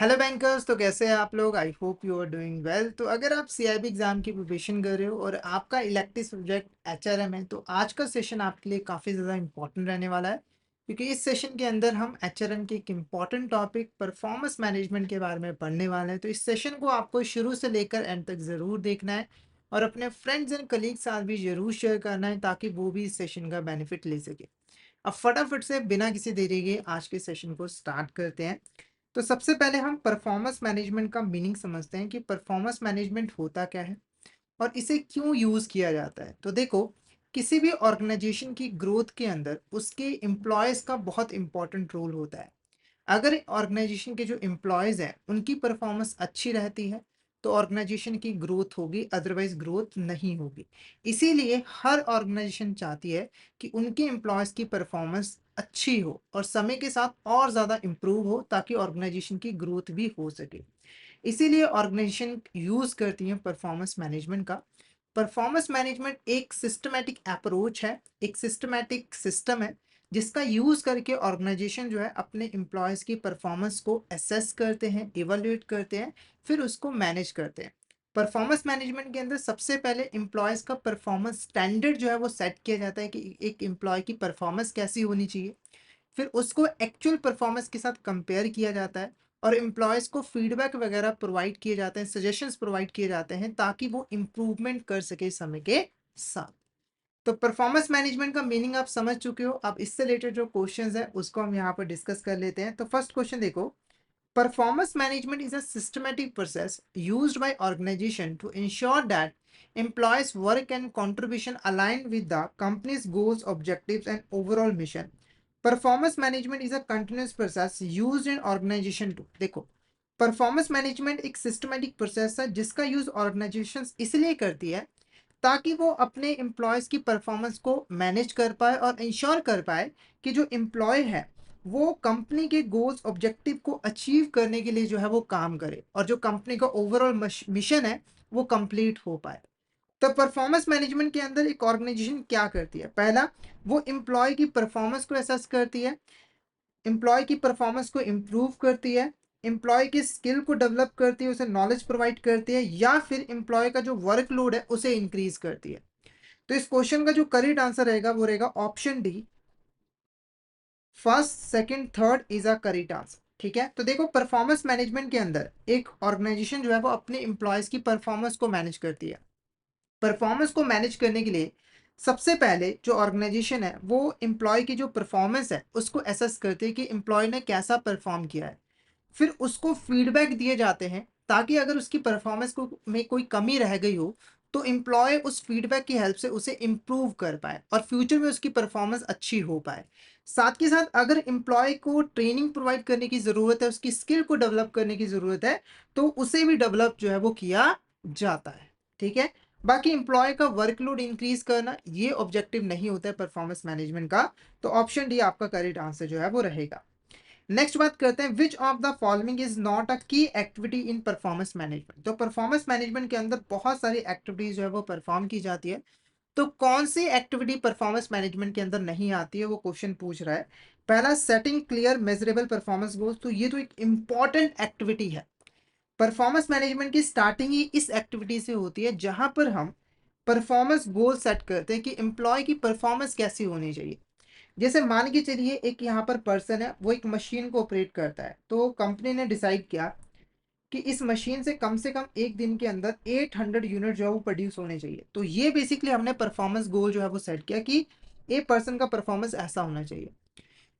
Hello bankers. तो कैसे हैं आप लोग? I hope you are doing well. तो अगर आप सीआईबी एग्जाम की प्रिपरेशन कर रहे हो और आपका इलेक्टिव सब्जेक्ट एचआरएम है, तो आज का सेशन आपके लिए काफ़ी ज़्यादा इंपॉर्टेंट रहने वाला है, क्योंकि इस सेशन के अंदर हम एचआरएम के एक इम्पॉर्टेंट टॉपिक परफॉर्मेंस मैनेजमेंट के बारे में पढ़ने वाले हैं। तो इस सेशन को आपको शुरू से लेकर एंड तक ज़रूर देखना है और अपने फ्रेंड्स एंड कलीग साथ भी ज़रूर शेयर करना है, ताकि वो भी इस सेशन का बेनिफिट ले सके। अब फटाफट से बिना किसी देरी के आज के सेशन को स्टार्ट करते हैं। तो सबसे पहले हम परफॉर्मेंस मैनेजमेंट का मीनिंग समझते हैं कि परफॉर्मेंस मैनेजमेंट होता क्या है और इसे क्यों यूज़ किया जाता है। तो देखो, किसी भी ऑर्गेनाइजेशन की ग्रोथ के अंदर उसके एम्प्लॉयज़ का बहुत इंपॉर्टेंट रोल होता है। अगर ऑर्गेनाइजेशन के जो एम्प्लॉयज़ हैं, उनकी परफॉर्मेंस अच्छी रहती है, तो ऑर्गेनाइजेशन की ग्रोथ होगी, अदरवाइज़ ग्रोथ नहीं होगी। इसीलिए हर ऑर्गेनाइजेशन चाहती है कि उनके एम्प्लॉयज़ की परफॉर्मेंस अच्छी हो और समय के साथ और ज़्यादा इम्प्रूव हो, ताकि ऑर्गेनाइजेशन की ग्रोथ भी हो सके। इसीलिए ऑर्गेनाइजेशन यूज़ करती हैं परफॉर्मेंस मैनेजमेंट का। परफॉर्मेंस मैनेजमेंट एक सिस्टमैटिक अप्रोच है, एक सिस्टमैटिक सिस्टम है, जिसका यूज़ करके ऑर्गेनाइजेशन जो है अपने एम्प्लॉयज़ की परफॉर्मेंस को असेस करते हैं, इवैल्यूएट करते हैं, फिर उसको मैनेज करते हैं। परफॉर्मेंस मैनेजमेंट के अंदर सबसे पहले एम्प्लॉयज़ का परफॉर्मेंस स्टैंडर्ड जो है वो सेट किया जाता है कि एक एम्प्लॉय की परफॉर्मेंस कैसी होनी चाहिए। फिर उसको एक्चुअल परफॉर्मेंस के साथ कंपेयर किया जाता है और एम्प्लॉयज़ को फीडबैक वगैरह प्रोवाइड किए जाते हैं, सजेशंस प्रोवाइड किए जाते हैं, ताकि वो इम्प्रूवमेंट कर सके समय के साथ। तो परफॉर्मेंस मैनेजमेंट का मीनिंग आप समझ चुके हो। अब इससे रिलेटेड जो क्वेश्चंस हैं उसको हम यहाँ पर डिस्कस कर लेते हैं। तो फर्स्ट क्वेश्चन देखो, performance management is a systematic process used by organisation to ensure that employees work and contribution align with the company's goals, objectives and overall mission. Performance management is a continuous process used in organization to देखो, performance management एक systematic process है जिसका use organisations इसलिए करती है ताकि वो अपने एम्प्लॉयज़ की परफॉर्मेंस को मैनेज कर पाए और इंश्योर कर पाए कि जो एम्प्लॉय है वो कंपनी के गोल्स ऑब्जेक्टिव को अचीव करने के लिए जो है वो काम करे और जो कंपनी का ओवरऑल मिशन है वो कंप्लीट हो पाए। तो परफॉर्मेंस मैनेजमेंट के अंदर एक ऑर्गेनाइजेशन क्या करती है? पहला, वो एम्प्लॉय की परफॉर्मेंस को असेस करती है, एम्प्लॉय की परफॉर्मेंस को इम्प्रूव करती है, एम्प्लॉय की स्किल को डेवलप करती है, उसे नॉलेज प्रोवाइड करती है, या फिर एम्प्लॉय का जो वर्कलोड है उसे इंक्रीज करती है। तो इस क्वेश्चन का जो करेक्ट आंसर रहेगा वो रहेगा option D. First, second, third is a correct answer. ठीक है, तो देखो, परफॉर्मेंस मैनेजमेंट के अंदर एक ऑर्गेनाइजेशन जो है वो अपने एम्प्लॉयज की परफॉर्मेंस को मैनेज करती है। परफॉर्मेंस को मैनेज करने के लिए सबसे पहले जो ऑर्गेनाइजेशन है वो एम्प्लॉय की जो परफॉर्मेंस है उसको असेस करती है कि एम्प्लॉय ने कैसा परफॉर्म किया है। फिर उसको फीडबैक दिए जाते हैं, ताकि अगर उसकी परफॉर्मेंस को में कोई कमी रह गई हो तो एम्प्लॉय उस फीडबैक की हेल्प से उसे इम्प्रूव कर पाए और फ्यूचर में उसकी परफॉर्मेंस अच्छी हो पाए। साथ के साथ अगर एम्प्लॉय को ट्रेनिंग प्रोवाइड करने की ज़रूरत है, उसकी स्किल को डेवलप करने की ज़रूरत है, तो उसे भी डेवलप जो है वो किया जाता है। ठीक है, बाकी एम्प्लॉय का वर्कलोड इंक्रीज करना ये ऑब्जेक्टिव नहीं होता है परफॉर्मेंस मैनेजमेंट का। तो ऑप्शन डी आपका करेक्ट आंसर जो है वो रहेगा। नेक्स्ट बात करते हैं, which of the following is not a की एक्टिविटी इन परफॉर्मेंस मैनेजमेंट। तो परफॉर्मेंस मैनेजमेंट के अंदर बहुत सारी एक्टिविटीज जो है वो परफॉर्म की जाती है, तो कौन सी एक्टिविटी परफॉर्मेंस मैनेजमेंट के अंदर नहीं आती है, वो क्वेश्चन पूछ रहा है। पहला, setting clear measurable performance goals. तो ये तो एक इंपॉर्टेंट एक्टिविटी है। परफॉर्मेंस मैनेजमेंट की स्टार्टिंग ही इस एक्टिविटी से होती है, जहां पर हम परफॉर्मेंस गोल सेट करते हैं कि एम्प्लॉय की परफॉर्मेंस कैसी होनी चाहिए। जैसे मान के चलिए, एक यहाँ पर पर्सन है, वो एक मशीन को ऑपरेट करता है, तो कंपनी ने डिसाइड किया कि इस मशीन से कम एक दिन के अंदर 800 यूनिट जो है वो प्रोड्यूस होने चाहिए। तो ये बेसिकली हमने परफॉर्मेंस गोल जो है वो सेट किया कि ए पर्सन का परफॉर्मेंस ऐसा होना चाहिए।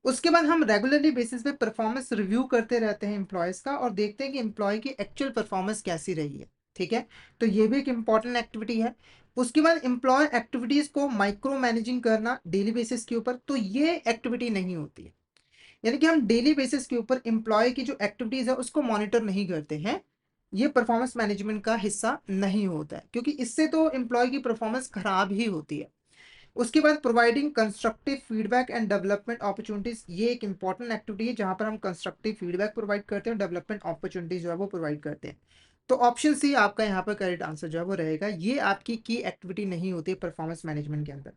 उसके बाद हम रेगुलरली बेसिस पे परफॉर्मेंस रिव्यू करते रहते हैं एम्प्लॉयज का, और देखते हैं कि एम्प्लॉय की एक्चुअल परफॉर्मेंस कैसी रही है। ठीक है, तो ये भी एक इंपॉर्टेंट एक्टिविटी है। उसके बाद एम्प्लॉय एक्टिविटीज को माइक्रो मैनेजिंग करना डेली बेसिस के ऊपर, तो ये एक्टिविटी नहीं होती है। यानी कि हम डेली बेसिस के ऊपर एम्प्लॉय की जो एक्टिविटीज है उसको मॉनिटर नहीं करते हैं। ये परफॉर्मेंस मैनेजमेंट का हिस्सा नहीं होता है, क्योंकि इससे तो एम्प्लॉय की परफॉर्मेंस खराब ही होती है। उसके बाद providing constructive feedback and development opportunities, ये एक इंपॉर्टेंट एक्टिविटी है जहां पर हम कंस्ट्रक्टिव फीडबैक प्रोवाइड करते हैं, डेवलपमेंट अपॉर्चुनिटीज जो है वो प्रोवाइड करते हैं। तो ऑप्शन सी आपका यहाँ पर करेक्ट आंसर जो है वो रहेगा। ये आपकी की एक्टिविटी नहीं होती है परफॉर्मेंस मैनेजमेंट के अंदर।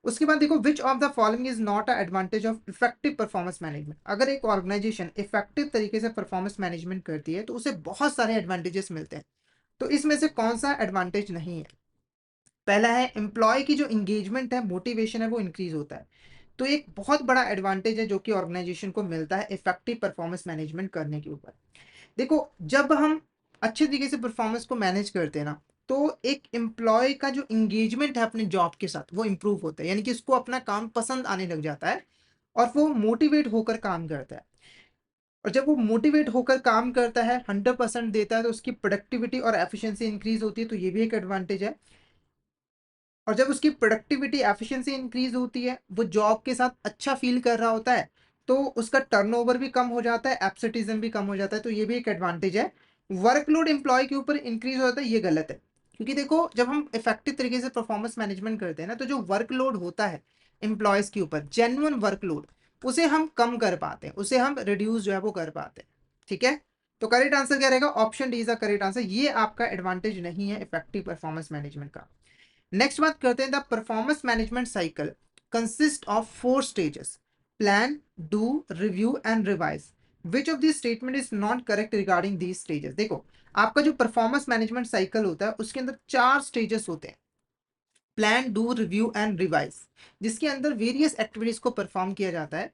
उसके बाद देखो which of the following is not a advantage of effective performance management. अगर एक ऑर्गेनाइजेशन इफेक्टिव तरीके से परफॉर्मेंस मैनेजमेंट करती है तो उसे बहुत सारे एडवांटेजेस मिलते हैं। तो इसमें से कौन सा एडवांटेज नहीं है? पहला है एम्प्लॉय की जो इंगेजमेंट है, मोटिवेशन है, वो इंक्रीज होता है। तो एक बहुत बड़ा एडवांटेज है जो कि ऑर्गेनाइजेशन को मिलता है इफेक्टिव परफॉर्मेंस मैनेजमेंट करने के ऊपर। देखो जब हम अच्छे तरीके से परफॉर्मेंस को मैनेज करते हैं ना, तो एक एम्प्लॉय का जो इंगेजमेंट है अपने जॉब के साथ वो इम्प्रूव होता है, यानी कि उसको अपना काम पसंद आने लग जाता है और वो मोटिवेट होकर काम करता है। और जब वो मोटिवेट होकर काम करता है, 100% देता है, तो उसकी प्रोडक्टिविटी और एफिशिएंसी इंक्रीज होती है। तो ये भी एक एडवांटेज है। और जब उसकी प्रोडक्टिविटी एफिशिएंसी इंक्रीज होती है, वो जॉब के साथ अच्छा फील कर रहा होता है, तो उसका टर्नओवर भी कम हो जाता है, एब्सेंटिज्म भी कम हो जाता है। तो ये भी एक एडवांटेज है। वर्कलोड एम्प्लॉय के ऊपर इंक्रीज हो जाता है, ये गलत है। क्योंकि देखो जब हम इफेक्टिव तरीके से परफॉर्मेंस मैनेजमेंट करते हैं ना, तो जो वर्कलोड होता है एम्प्लॉयज के ऊपर, जेन्युइन वर्कलोड, उसे हम कम कर पाते हैं, उसे हम रिड्यूस जो है वो कर पाते हैं। ठीक है, तो करेक्ट आंसर क्या रहेगा? Option D is the correct answer. ये आपका एडवांटेज नहीं है इफेक्टिव परफॉर्मेंस मैनेजमेंट का। नेक्स्ट बात करते हैं, the performance management cycle consist of 4 stages: plan, do, review and revise. Which of this statement is not correct regarding these stages? देखो आपका जो परफॉर्मेंस मैनेजमेंट साइकिल होता है उसके अंदर 4 स्टेजेस होते हैं: plan, do, review and revise, जिसके अंदर वेरियस एक्टिविटीज को परफॉर्म किया जाता है।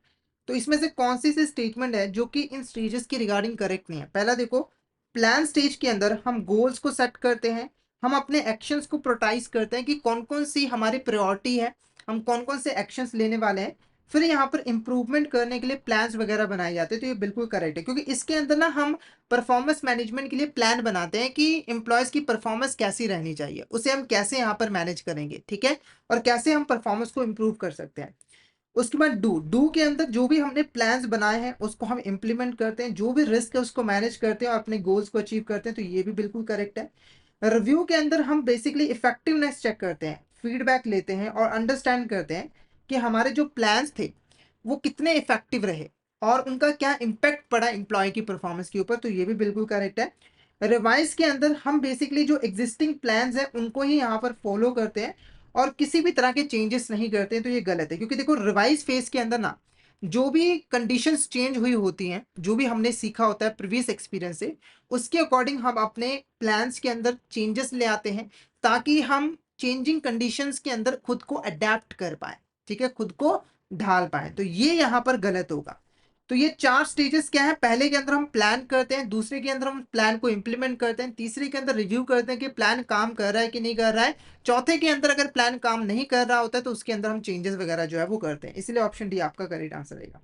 तो इसमें से कौन सी स्टेटमेंट है जो कि इन स्टेजेस की रिगार्डिंग करेक्ट नहीं है? पहला देखो, प्लान स्टेज के अंदर हम गोल्स को सेट करते हैं, हम अपने एक्शंस को प्रोटाइज करते हैं कि कौन कौन सी हमारी प्रायोरिटी है, हम कौन कौन से एक्शंस लेने वाले हैं। फिर यहाँ पर इंप्रूवमेंट करने के लिए प्लान्स वगैरह बनाए जाते हैं। तो ये बिल्कुल करेक्ट है, क्योंकि इसके अंदर ना हम परफॉर्मेंस मैनेजमेंट के लिए प्लान बनाते हैं कि एम्प्लॉयज की परफॉर्मेंस कैसी रहनी चाहिए, उसे हम कैसे यहाँ पर मैनेज करेंगे, ठीक है, और कैसे हम परफॉर्मेंस को इम्प्रूव कर सकते हैं। उसके बाद डू, डू के अंदर जो भी हमने प्लान्स बनाए हैं उसको हम इम्प्लीमेंट करते हैं, जो भी रिस्क है उसको मैनेज करते हैं और अपने गोल्स को अचीव करते हैं। तो ये भी बिल्कुल करेक्ट है। रिव्यू के अंदर हम बेसिकली इफेक्टिवनेस चेक करते हैं, फीडबैक लेते हैं और अंडरस्टैंड करते हैं कि हमारे जो प्लान्स थे वो कितने इफेक्टिव रहे और उनका क्या इम्पैक्ट पड़ा एम्प्लॉय की परफॉर्मेंस के ऊपर। तो ये भी बिल्कुल करेक्ट है। रिवाइज के अंदर हम बेसिकली जो एग्जिस्टिंग प्लान्स हैं उनको ही यहाँ पर फॉलो करते हैं और किसी भी तरह के चेंजेस नहीं करते हैं। तो ये गलत है, क्योंकि देखो रिवाइज फेज के अंदर ना जो भी कंडीशंस चेंज हुई होती हैं, जो भी हमने सीखा होता है प्रीवियस एक्सपीरियंस से, उसके अकॉर्डिंग हम अपने प्लान्स के अंदर चेंजेस ले आते हैं, ताकि हम चेंजिंग कंडीशंस के अंदर खुद को अडेप्ट कर पाए, ठीक है, खुद को ढाल पाए। तो ये यहाँ पर गलत होगा। तो ये 4 स्टेजेस क्या है? पहले के अंदर हम प्लान करते हैं, दूसरे के अंदर हम प्लान को इंप्लीमेंट करते हैं, तीसरे के अंदर रिव्यू करते हैं कि प्लान काम कर रहा है कि नहीं कर रहा है, चौथे के अंदर अगर प्लान काम नहीं कर रहा होता है तो उसके अंदर हम चेंजेस वगैरह जो है वो करते हैं। इसलिए ऑप्शन डी आपका करेक्ट आंसर रहेगा।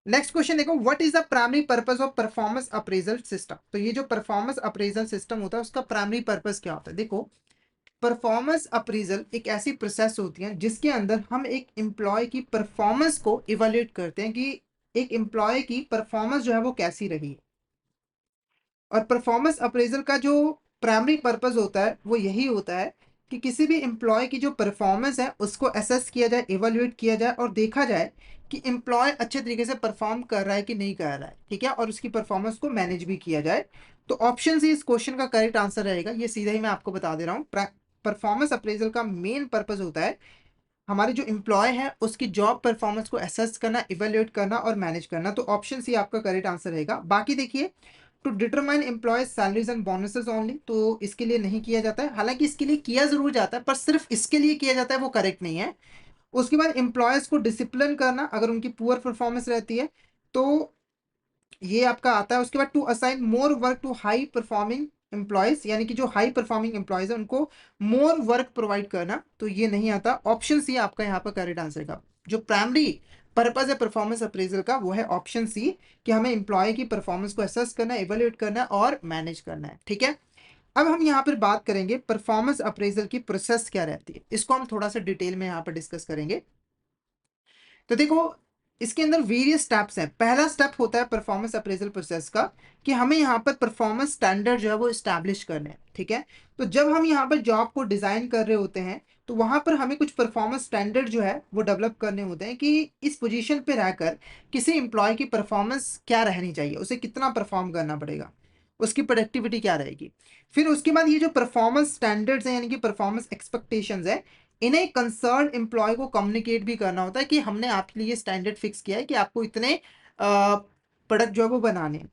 नेक्स्ट क्वेश्चन देखो, what is the primary purpose of performance appraisal system? तो ये जो परफॉर्मेंस अप्रेजल सिस्टम होता है उसका प्राइमरी पर्पस क्या होता है? देखो परफॉर्मेंस अप्रेजल एक ऐसी प्रोसेस होती है जिसके अंदर हम एक एम्प्लॉय की परफॉर्मेंस को इवेल्युएट करते हैं कि एक एम्प्लॉय की परफॉर्मेंस जो है वो कैसी रही। और परफॉर्मेंस अप्रेजल का जो प्राइमरी पर्पस होता है वो यही होता है कि किसी भी एम्प्लॉय की जो परफॉर्मेंस है उसको असेस किया जाए, इवेल्युएट किया जाए और देखा जाए कि एम्प्लॉय अच्छे तरीके से परफॉर्म कर रहा है कि नहीं कर रहा है, ठीक है, और उसकी परफॉर्मेंस को मैनेज भी किया जाए। तो ऑप्शन सी इस क्वेश्चन का करेक्ट आंसर रहेगा। ये सीधा ही मैं आपको बता दे रहा हूँ। परफॉर्मेंस अप्रेजल का मेन पर्पस होता है हमारे जो एम्प्लॉय है उसकी जॉब परफॉर्मेंस को असेस करना, इवेल्युएट करना और मैनेज करना। तो ऑप्शन सी आपका करेक्ट आंसर रहेगा। बाकी देखिए, to determine employees salaries and bonuses only, तो इसके लिए नहीं किया जाता है। हालांकि इसके लिए किया जरूर जाता है, पर सिर्फ इसके लिए किया जाता है वो करेक्ट नहीं है। उसके बाद एम्प्लॉयज को डिसिप्लिन करना अगर उनकी पुअर परफॉर्मेंस रहती है तो ये आपका आता है। उसके बाद to assign more work to high performing employees, यानी कि जो हाई परफॉर्मिंग एम्प्लॉयज है उनको मोर वर्क प्रोवाइड करना, तो ये नहीं आता। ऑप्शन सी आपका यहाँ पर करेक्ट आंसर का जो प्राइमरी पर्पज है परफॉर्मेंस अप्रेजल का वो है ऑप्शन सी, कि हमें एम्प्लॉय की परफॉर्मेंस को असेस करना, इवेल्युएट करना और मैनेज करना है, ठीक है। अब हम यहाँ पर बात करेंगे परफॉर्मेंस अप्रेजल की प्रोसेस क्या रहती है, इसको हम थोड़ा सा डिटेल में यहाँ पर डिस्कस करेंगे। तो देखो इसके अंदर वेरियस स्टेप्स हैं। पहला स्टेप होता है परफॉर्मेंस अप्रेजल प्रोसेस का कि हमें यहाँ पर परफॉर्मेंस स्टैंडर्ड जो है वो इस्टेब्लिश करने हैं, ठीक है। तो जब हम यहाँ पर जॉब को डिजाइन कर रहे होते हैं तो वहां पर हमें कुछ परफॉर्मेंस स्टैंडर्ड जो है वो डेवलप करने होते हैं कि इस पोजीशन पे रहकर किसी एम्प्लॉय की परफॉर्मेंस क्या रहनी चाहिए, उसे कितना परफॉर्म करना पड़ेगा, उसकी प्रोडक्टिविटी क्या रहेगी। फिर उसके बाद ये जो परफॉर्मेंस स्टैंडर्ड्स हैं यानी कि परफॉर्मेंस एक्सपेक्टेशंस है, इन्हें कंसर्न एम्प्लॉय को कम्युनिकेट भी करना होता है कि हमने आपके लिए स्टैंडर्ड फिक्स किया है कि आपको इतने प्रोडक्ट जो है वो बनाने हैं।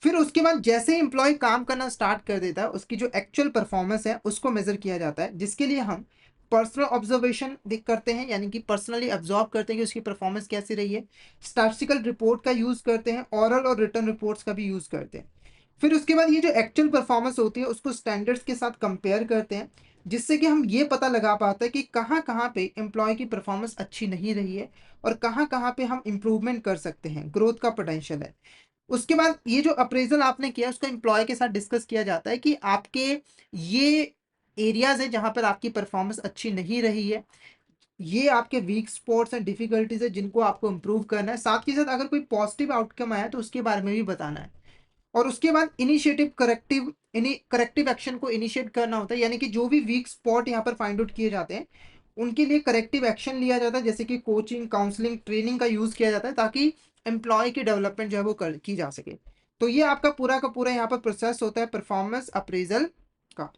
फिर उसके बाद जैसे ही एम्प्लॉय काम करना स्टार्ट कर देता है, उसकी जो एक्चुअल परफॉर्मेंस है उसको मेजर किया जाता है, जिसके लिए हम पर्सनल ऑब्जर्वेशन दिख करते हैं, यानी कि पर्सनली ऑब्जर्व करते हैं कि उसकी परफॉर्मेंस कैसी रही है। स्टैटिस्टिकल रिपोर्ट का यूज करते हैं, ऑरल और रिटर्न रिपोर्ट्स का भी यूज करते हैं। फिर उसके बाद ये जो एक्चुअल परफॉर्मेंस होती है उसको स्टैंडर्ड्स के साथ कंपेयर करते हैं, जिससे कि हम ये पता लगा पाते हैं कि कहाँ कहाँ पे एम्प्लॉय की परफॉर्मेंस अच्छी नहीं रही है और कहाँ कहाँ पे हम इम्प्रूवमेंट कर सकते हैं, ग्रोथ का पोटेंशियल है। उसके बाद ये जो अप्रेजल आपने किया उसको एम्प्लॉय के साथ डिस्कस किया जाता है कि आपके ये एरियाज है जहां पर आपकी परफॉर्मेंस अच्छी नहीं रही है, ये आपके वीक स्पॉट्स एंड डिफिकल्टीज है जिनको आपको इंप्रूव करना है। साथ ही साथ अगर कोई पॉजिटिव आउटकम आया तो उसके बारे में भी बताना है। और उसके बाद इनिशिएटिव करेक्टिव एक्शन को इनिशिएट करना होता है, यानी कि जो भी वीक स्पॉट यहाँ पर फाइंड आउट किए जाते हैं उनके लिए करेक्टिव एक्शन लिया जाता है, जैसे कि कोचिंग, काउंसलिंग, ट्रेनिंग का यूज किया जाता है ताकि एम्प्लॉय की डेवलपमेंट जो है वो की जा सके। तो ये आपका पूरा का पूरा यहाँ पर प्रोसेस होता है परफॉर्मेंस अप्रेजल का।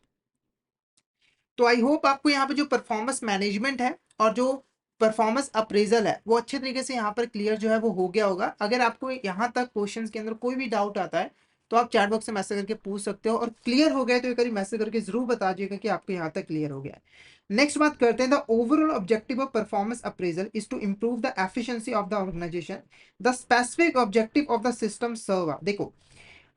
तो आई होप आपको यहाँ पे जो परफॉर्मेंस मैनेजमेंट है और जो परफॉर्मेंस अप्रेजल है वो अच्छे तरीके से यहाँ पर क्लियर जो है वो हो गया होगा। अगर आपको यहाँ तक क्वेश्चंस के अंदर कोई भी डाउट आता है तो आप चैट बॉक्स में मैसेज करके पूछ सकते हो, और क्लियर हो गया तो एक बार मैसेज करके जरूर बता दीजिएगा कि आपको यहाँ तक क्लियर हो गया है। नेक्स्ट बात करते हैं, the overall objective of performance appraisal is to improve the efficiency of the organisation, the specific objective of the system serve. देखो,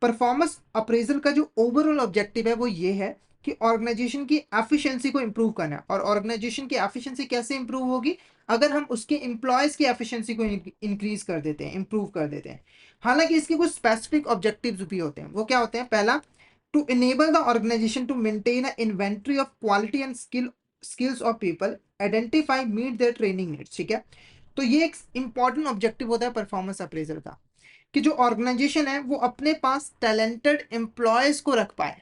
परफॉर्मेंस अप्रेजल का जो ओवरऑल ऑब्जेक्टिव है वो ये है कि ऑर्गेनाइजेशन की एफिशिएंसी को इंप्रूव करना है। और ऑर्गेनाइजेशन की एफिशिएंसी कैसे इंप्रूव होगी? अगर हम उसके एम्प्लॉयज की एफिशिएंसी को इंक्रीज कर देते हैं, इंप्रूव कर देते हैं। हालांकि इसके कुछ स्पेसिफिक ऑब्जेक्टिव्स भी होते हैं। वो क्या होते हैं? पहला, to enable the organisation to maintain a inventory of quality and skills of people, identify, meet their training needs. ठीक है, तो ये एक इंपॉर्टेंट ऑब्जेक्टिव होता है परफॉर्मेंस अप्रेजल का, कि जो ऑर्गेनाइजेशन है वो अपने पास टैलेंटेड एम्प्लॉयज को रख पाए,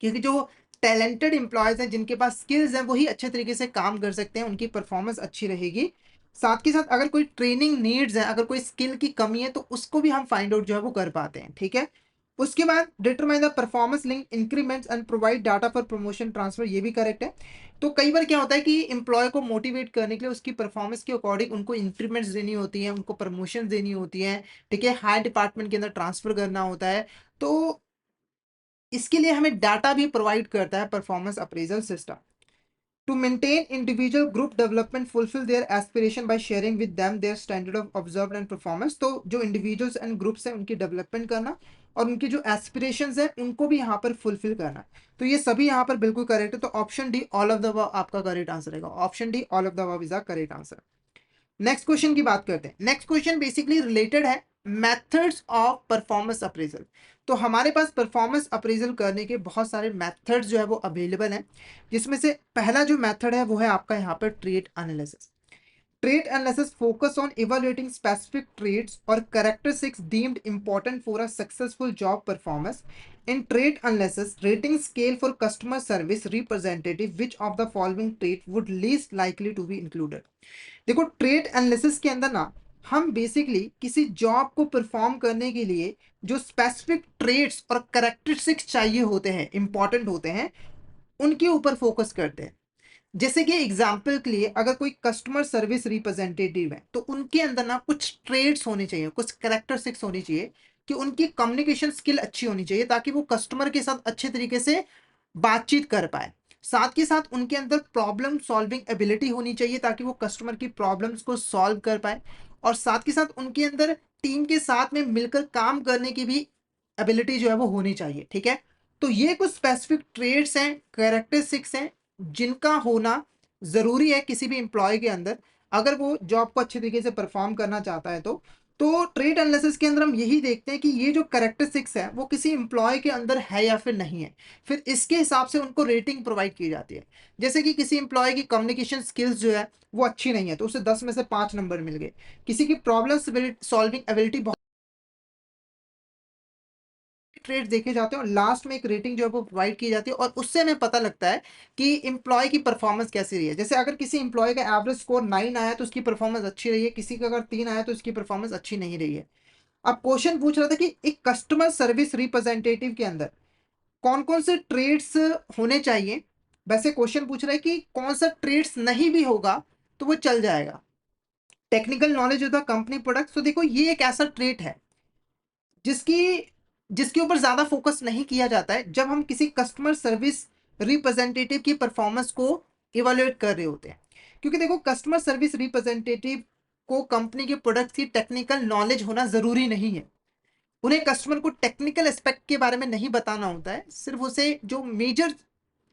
क्योंकि जो टैलेंटेड एम्प्लॉयज हैं जिनके पास स्किल्स हैं वही अच्छे तरीके से काम कर सकते हैं, उनकी परफॉर्मेंस अच्छी रहेगी। साथ के साथ अगर कोई ट्रेनिंग नीड्स है, अगर कोई स्किल की कमी है तो उसको भी हम फाइंड आउट जो है वो कर पाते हैं। ठीक है, उसके बाद determine the performance link increments and provide data for promotion transfer, ये भी करेक्ट है। तो कई बार क्या होता है कि एम्प्लॉय को मोटिवेट करने के लिए उसकी परफॉर्मेंस के अकॉर्डिंग उनको इंक्रीमेंट्स देनी होती है, उनको प्रमोशन देनी होती है। ठीक है, हायर डिपार्टमेंट के अंदर ट्रांसफर करना होता है। तो इसके लिए हमें डाटा भी प्रोवाइड करता है performance appraisal system. To maintain individual group development, fulfil their aspiration by sharing with them their standard of observe and performance. तो जो इंडिविजुअल्स एंड ग्रुप्स हैं उनकी डेवलपमेंट करना और उनकी जो एस्पिरेशंस हैं उनको भी यहाँ पर फुलफिल करना। तो ये सभी यहाँ पर बिल्कुल करेक्ट है। तो option D, all of the above, आपका करेक्ट आंसर रहेगा। Option D, all of the above is the correct answer. Next question की बात करते हैं। नेक्स्ट क्वेश्चन बेसिकली रिलेटेड है मेथड्स ऑफ परफॉर्मेंस अप्रेजल। तो हमारे पास परफॉर्मेंस अप्रेजल करने के बहुत सारे मेथड्स जो है वो अवेलेबल हैं, जिसमें से पहला जो मेथड है वो है आपका यहाँ पर trait analysis. Trait analysis focus on evaluating specific traits or characteristics deemed important for a successful job performance. In trait analysis, rating scale for customer service representative, which of the following trait would least likely to be included? देखो, trait analysis के अंदर ना हम basically किसी job को perform करने के लिए जो स्पेसिफिक ट्रेट्स और करेक्टरिस्टिक्स चाहिए होते हैं, इंपॉर्टेंट होते हैं, उनके ऊपर फोकस करते हैं। जैसे कि एग्जाम्पल के लिए अगर कोई कस्टमर सर्विस रिप्रेजेंटेटिव है तो उनके अंदर ना कुछ ट्रेड्स होने चाहिए, कुछ करेक्टरिस्टिक्स होनी चाहिए, कि उनकी कम्युनिकेशन स्किल अच्छी होनी चाहिए ताकि वो कस्टमर के साथ अच्छे तरीके से बातचीत कर पाए। साथ के साथ उनके अंदर प्रॉब्लम सॉल्विंग एबिलिटी होनी चाहिए ताकि वो कस्टमर की प्रॉब्लम्स को सॉल्व कर पाए। और साथ के साथ उनके अंदर टीम के साथ में मिलकर काम करने की भी एबिलिटी जो है वो होनी चाहिए। ठीक है, तो ये कुछ स्पेसिफिक ट्रेड्स हैं, कैरेक्टरिस्टिक्स हैं, जिनका होना ज़रूरी है किसी भी एम्प्लॉय के अंदर, अगर वो जॉब को अच्छे तरीके से परफॉर्म करना चाहता है। तो ट्रेड एनालिसिस के अंदर हम यही देखते हैं कि ये जो कैरेक्टरिस्टिक्स है वो किसी एम्प्लॉय के अंदर है या फिर नहीं है। फिर इसके हिसाब से उनको रेटिंग प्रोवाइड की जाती है। जैसे कि किसी एम्प्लॉय की कम्युनिकेशन स्किल्स जो है वो अच्छी नहीं है तो उसे 10 में से 5 नंबर मिल गए। किसी की प्रॉब्लम सॉल्विंग एबिलिटी बहुत, ट्रेड्स देखे जाते हैं और लास्ट में एक रेटिंग जो है वो प्रोवाइड की जाती है, और उससे हमें पता लगता है कि एम्प्लॉय की परफॉर्मेंस कैसी रही है। जैसे अगर किसी एम्प्लॉय का एवरेज स्कोर 9 आया तो उसकी परफॉर्मेंस अच्छी रही है, किसी का अगर 3 आया तो उसकी परफॉर्मेंस अच्छी नहीं रही है। अब क्वेश्चन पूछ रहा था कि एक कस्टमर सर्विस रिप्रेजेंटेटिव के अंदर कौन कौन से ट्रेड्स होने चाहिए वैसे क्वेश्चन पूछ रहा है कि कौन सा ट्रेड्स नहीं भी होगा तो वो चल जाएगा। Technical knowledge of the company product, तो देखो ये एक ऐसा ट्रेट है जिसकी जिसके ऊपर ज्यादा फोकस नहीं किया जाता है जब हम किसी कस्टमर सर्विस रिप्रेजेंटेटिव की परफॉर्मेंस को इवेल्युएट कर रहे होते हैं। क्योंकि देखो कस्टमर सर्विस रिप्रेजेंटेटिव को कंपनी के प्रोडक्ट की टेक्निकल नॉलेज होना जरूरी नहीं है। उन्हें कस्टमर को टेक्निकल एस्पेक्ट के बारे में नहीं बताना होता है, सिर्फ उसे जो मेजर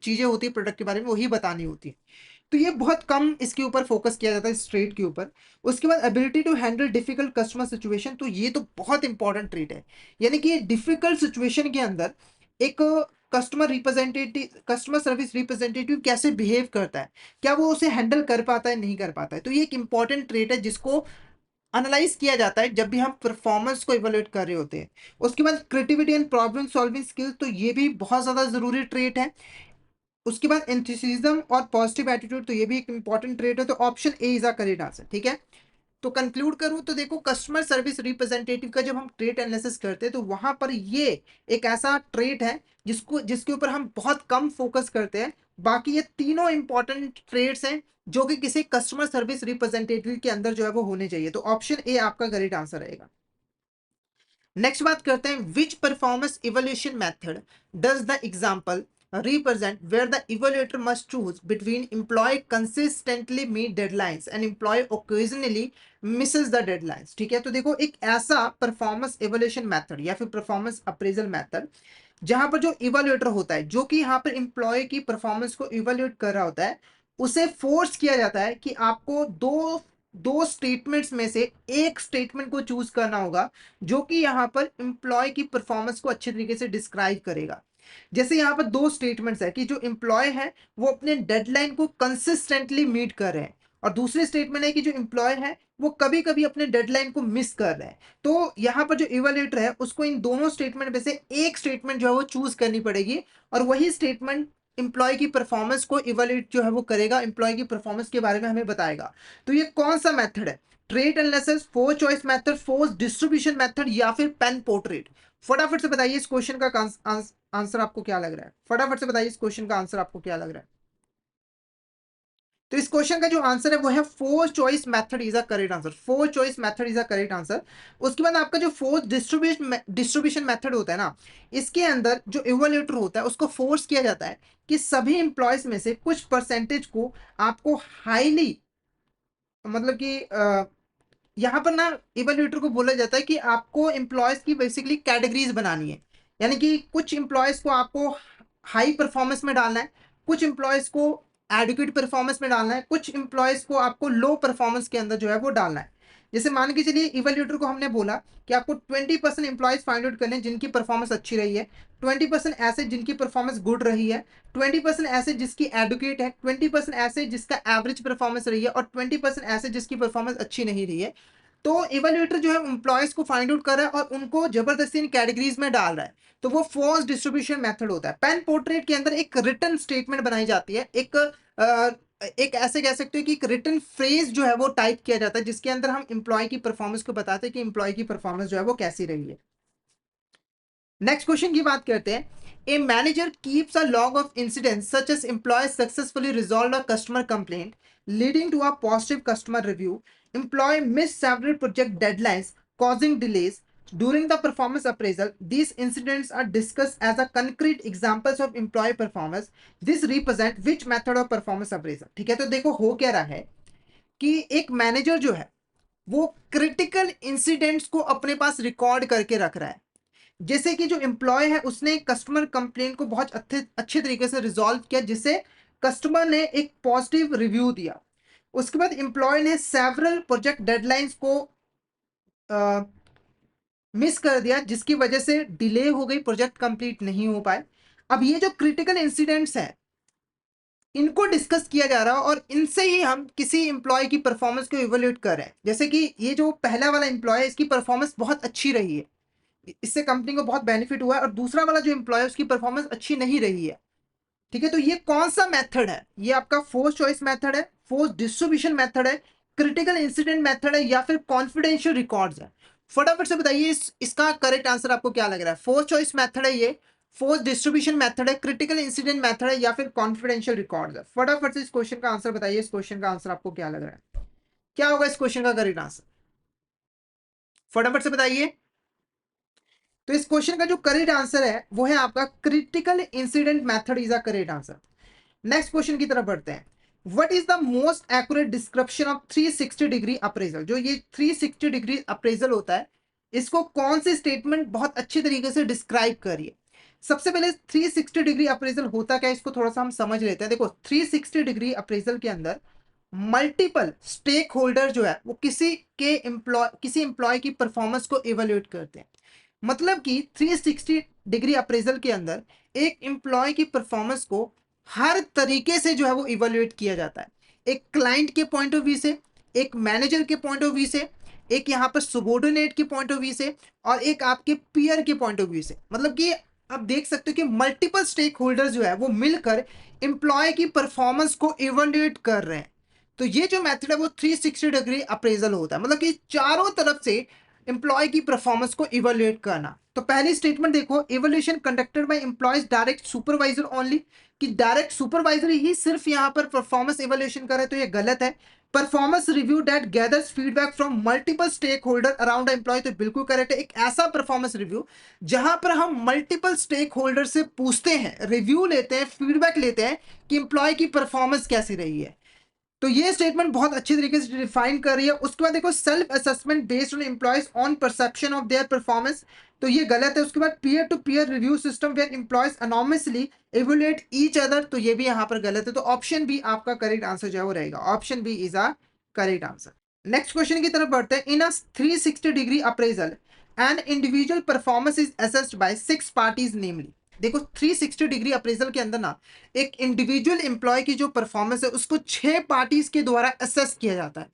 चीजें होती है प्रोडक्ट के बारे में वही बतानी होती है। तो ये बहुत कम इसके ऊपर फोकस किया जाता है इस ट्रेड के ऊपर। उसके बाद ability to handle difficult customer situation, तो ये तो बहुत इंपॉर्टेंट ट्रेड है। यानी कि डिफिकल्ट सिचुएशन के अंदर एक कस्टमर सर्विस रिप्रेजेंटेटिव कैसे बिहेव करता है, क्या वो उसे हैंडल कर पाता है नहीं कर पाता है, तो ये एक इंपॉर्टेंट ट्रेड है जिसको एनालाइज किया जाता है जब भी हम परफॉर्मेंस को इवेलुएट कर रहे होते हैं। उसके बाद creativity and problem solving skills, तो ये भी बहुत ज्यादा जरूरी ट्रेट है। उसके बाद एंथुसिज्म और पॉजिटिव एटीट्यूड, तो ये भी एक इंपॉर्टेंट ट्रेट है। तो option A is a correct answer. ठीक है, तो कंक्लूड करूं तो देखो कस्टमर सर्विस रिप्रेजेंटेटिव का जब हम ट्रेट एनालिसिस करते हैं तो वहां पर ये एक ऐसा ट्रेट है जिसके ऊपर हम बहुत कम फोकस करते हैं। बाकी ये तीनों इंपॉर्टेंट ट्रेड्स हैं जो कि किसी कस्टमर सर्विस रिप्रेजेंटेटिव के अंदर जो है वो होने चाहिए। तो ऑप्शन ए आपका करेक्ट आंसर रहेगा। नेक्स्ट बात करते हैं, which performance evaluation method does the example represent where the evaluator must choose between employee consistently meet deadlines and employee occasionally misses the deadlines। ठीक है, तो देखो एक ऐसा परफॉर्मेंस इवोल्यूशन मेथड या फिर परफॉर्मेंस अप्रेजल मेथड जहां पर जो इवोल्यूएटर होता है जो कि यहाँ पर एम्प्लॉय की परफॉर्मेंस को इवोल्यूट कर रहा होता है, उसे फोर्स किया जाता है कि आपको दो दो स्टेटमेंट्स में से एक स्टेटमेंट को चूज करना होगा जो कि यहाँ पर एम्प्लॉय की परफॉर्मेंस को अच्छे तरीके से डिस्क्राइब करेगा। जैसे यहाँ पर दो स्टेटमेंट्स है कि जो एम्प्लॉय है वो अपने डेडलाइन को कंसिस्टेंटली मीट कर रहे हैं, और दूसरी स्टेटमेंट है कि जो एम्प्लॉय है वो कभी कभी अपने डेडलाइन को मिस कर रहे हैं। तो यहाँ पर जो इवैल्यूएटर है उसको इन दोनों स्टेटमेंट में से एक स्टेटमेंट जो है वो चूज करनी पड़ेगी, और वही स्टेटमेंट एम्प्लॉय की परफॉर्मेंस को इवैल्यूएट जो है वो करेगा, एम्प्लॉय की परफॉर्मेंस के बारे में हमें बताएगा। तो ये कौन सा मेथड है? Trait analysis, force choice method, force distribution method, या फिर पेन पोर्ट्रेट? फटाफट से बताइए इस क्वेश्चन का आंसर आपको क्या लग रहा है। फटाफट से बताइए इस क्वेश्चन का आंसर आपको क्या लग रहा है। तो इस क्वेश्चन का जो आंसर है वो है force choice method is a correct answer. Force choice method is a correct answer. उसके बाद आपका जो फोर्स डिस्ट्रीब्यूशन मेथड होता है ना, इसके अंदर जो इवैल्यूएटर होता है उसको फोर्स किया जाता है कि सभी इंप्लॉयज में से कुछ परसेंटेज को आपको हाईली, मतलब कि यहाँ पर ना इवैल्यूएटर को बोला जाता है कि आपको एम्प्लॉयज की बेसिकली कैटेगरीज बनानी है। यानी कि कुछ एम्प्लॉयज को आपको हाई परफॉर्मेंस में डालना है, कुछ एम्प्लॉयज को एडुकेट परफॉर्मेंस में डालना है, कुछ एम्प्लॉयज को आपको लो परफॉर्मेंस के अंदर जो है वो डालना है। जैसे मान के चलिए इवैल्यूएटर को हमने बोला कि आपको 20% एम्प्लॉयज फाइंड आउट करने जिनकी परफॉर्मेंस अच्छी रही है, 20% ऐसे जिनकी परफॉर्मेंस गुड रही है, 20% ऐसे जिसकी एडुकेट है, 20% ऐसे जिसका एवरेज परफॉर्मेंस रही है, और 20% ऐसे जिसकी परफॉर्मेंस अच्छी नहीं रही है। तो इवैल्यूएटर जो है एम्प्लॉयज को फाइंड आउट कर रहा है और उनको जबरदस्ती इन कैटेगरीज में डाल रहा है। तो वो फोर्स डिस्ट्रीब्यूशन मेथड होता है। पेन पोर्ट्रेट के अंदर एक रिटन स्टेटमेंट बनाई जाती है, एक ऐसे कह सकते हो कि एक रिटन फ्रेज जो है वो टाइप किया जाता है जिसके अंदर हम एम्प्लॉय की परफॉर्मेंस को बताते हैं कि एम्प्लॉय की परफॉर्मेंस जो है वो कैसी रही है। नेक्स्ट क्वेश्चन की बात करते हैं, a manager keeps a log of incidents such as employee successfully resolve a customer complaint leading to a positive customer review, employee miss several project deadlines causing delays during the performance appraisal. These incidents are discussed as a concrete examples of employee performance. This represent which method of performance appraisal? ठीक है, तो देखो हो क्या रहा है कि एक मैनेजर जो है वो क्रिटिकल इंसिडेंट्स को अपने पास रिकॉर्ड करके रख रहा है। जैसे कि जो एम्प्लॉय है उसने कस्टमर कंप्लेंट को बहुत अच्छे तरीके से रिजॉल्व किया जिससे कस्टमर ने एक पॉजिटिव रिव्यू दिया। उसके बाद एम्प्लॉय ने सेवरल प्रोजेक्ट डेडलाइंस को मिस कर दिया जिसकी वजह से डिले हो गई, प्रोजेक्ट कंप्लीट नहीं हो पाए। अब ये जो क्रिटिकल इंसिडेंट्स हैं इनको डिस्कस किया जा रहा है और इनसे ही हम किसी एम्प्लॉय की परफॉर्मेंस को इवोल्यूट कर रहे हैं। जैसे कि ये जो पहला वाला एम्प्लॉय है इसकी परफॉर्मेंस बहुत अच्छी रही है, इससे कंपनी को बहुत बेनिफिट हुआ है, और दूसरा वाला जो एम्प्लॉय है उसकी परफॉर्मेंस अच्छी नहीं रही है। ठीक है, तो ये कौन सा मेथड है? ये आपका फोर्स चॉइस मेथड है, फोर्स डिस्ट्रीब्यूशन मेथड है, क्रिटिकल इंसिडेंट मेथड है, या फिर कॉन्फिडेंशियल रिकॉर्ड्स है? फटाफट से बताइए इसका करेक्ट आंसर आपको क्या लग रहा है। फोर्स चॉइस मेथड है ये, फोर्स डिस्ट्रीब्यूशन मेथड है, क्रिटिकल इंसिडेंट मेथड है, या फिर कॉन्फिडेंशियल रिकॉर्ड है? फटाफट से इस क्वेश्चन का आंसर बताइए। इस क्वेश्चन का आंसर आपको क्या लग रहा है, क्या होगा इस क्वेश्चन का करेक्ट आंसर? फटाफट से बताइए। तो इस क्वेश्चन का जो करेक्ट आंसर है वो है आपका critical incident method is a correct answer. Next question की तरफ बढ़ते हैं। What is the most accurate description of 360 degree appraisal? जो ये 360 डिग्री अप्रेजल होता है, इसको कौन सी स्टेटमेंट बहुत अच्छी तरीके से डिस्क्राइब करिए? सबसे पहले 360 डिग्री अप्रेजल होता क्या है, इसको थोड़ा सा हम समझ लेते हैं। देखो 360 डिग्री अप्रेजल के अंदर मल्टीपल स्टेक होल्डर जो है वो किसी एम्प्लॉय की परफॉर्मेंस को इवेल्युएट करते हैं। मतलब कि 360 डिग्री अप्रेजल के अंदर एक एम्प्लॉय की परफॉर्मेंस को हर तरीके से जो है वो इवेल्युएट किया जाता है। एक क्लाइंट के पॉइंट ऑफ व्यू से, एक मैनेजर के पॉइंट ऑफ व्यू से, एक यहाँ पर सबॉर्डिनेट के पॉइंट ऑफ व्यू से, और एक आपके पीयर के पॉइंट ऑफ व्यू से। मतलब कि आप देख सकते हो कि मल्टीपल स्टेक होल्डर जो है वो मिलकर एम्प्लॉय की परफॉर्मेंस को इवेल्युएट कर रहे हैं। तो ये जो मेथड है वो 360 डिग्री अप्रेजल होता है, मतलब कि चारों तरफ से एम्प्लॉय की परफॉर्मेंस को इवेल्युएट करना। तो पहली स्टेटमेंट देखो, evolution conducted by employees direct supervisor only, कि डायरेक्ट सुपरवाइजर ही सिर्फ यहां पर परफॉर्मेंस इवोल्यूशन करे, तो ये गलत है। Performance review that gathers feedback from multiple stakeholder around employee, तो बिल्कुल करेक्ट है। एक ऐसा परफॉर्मेंस रिव्यू जहां पर हम मल्टीपल स्टेक होल्डर से पूछते हैं, रिव्यू लेते हैं, फीडबैक लेते हैं कि एम्प्लॉय की परफॉर्मेंस कैसी रही है। तो ये स्टेटमेंट बहुत अच्छी तरीके से डिफाइन कर रही है। उसके बाद देखो self assessment based on employees on perception of their performance, तो ये गलत है। उसके बाद peer to peer review system where employees anonymously evaluate each other, तो ये भी यहाँ पर गलत है। तो ऑप्शन बी आपका करेक्ट आंसर जो है वो रहेगा। Option B is a correct answer. Next question की तरफ बढ़ते हैं। In a 360 degree appraisal an individual performance is assessed bye 6 parties नेमली। देखो 360 डिग्री अप्रेजल के अंदर ना एक इंडिविजुअल एम्प्लॉय की जो परफॉर्मेंस है उसको 6 पार्टीज के द्वारा असेस किया जाता है।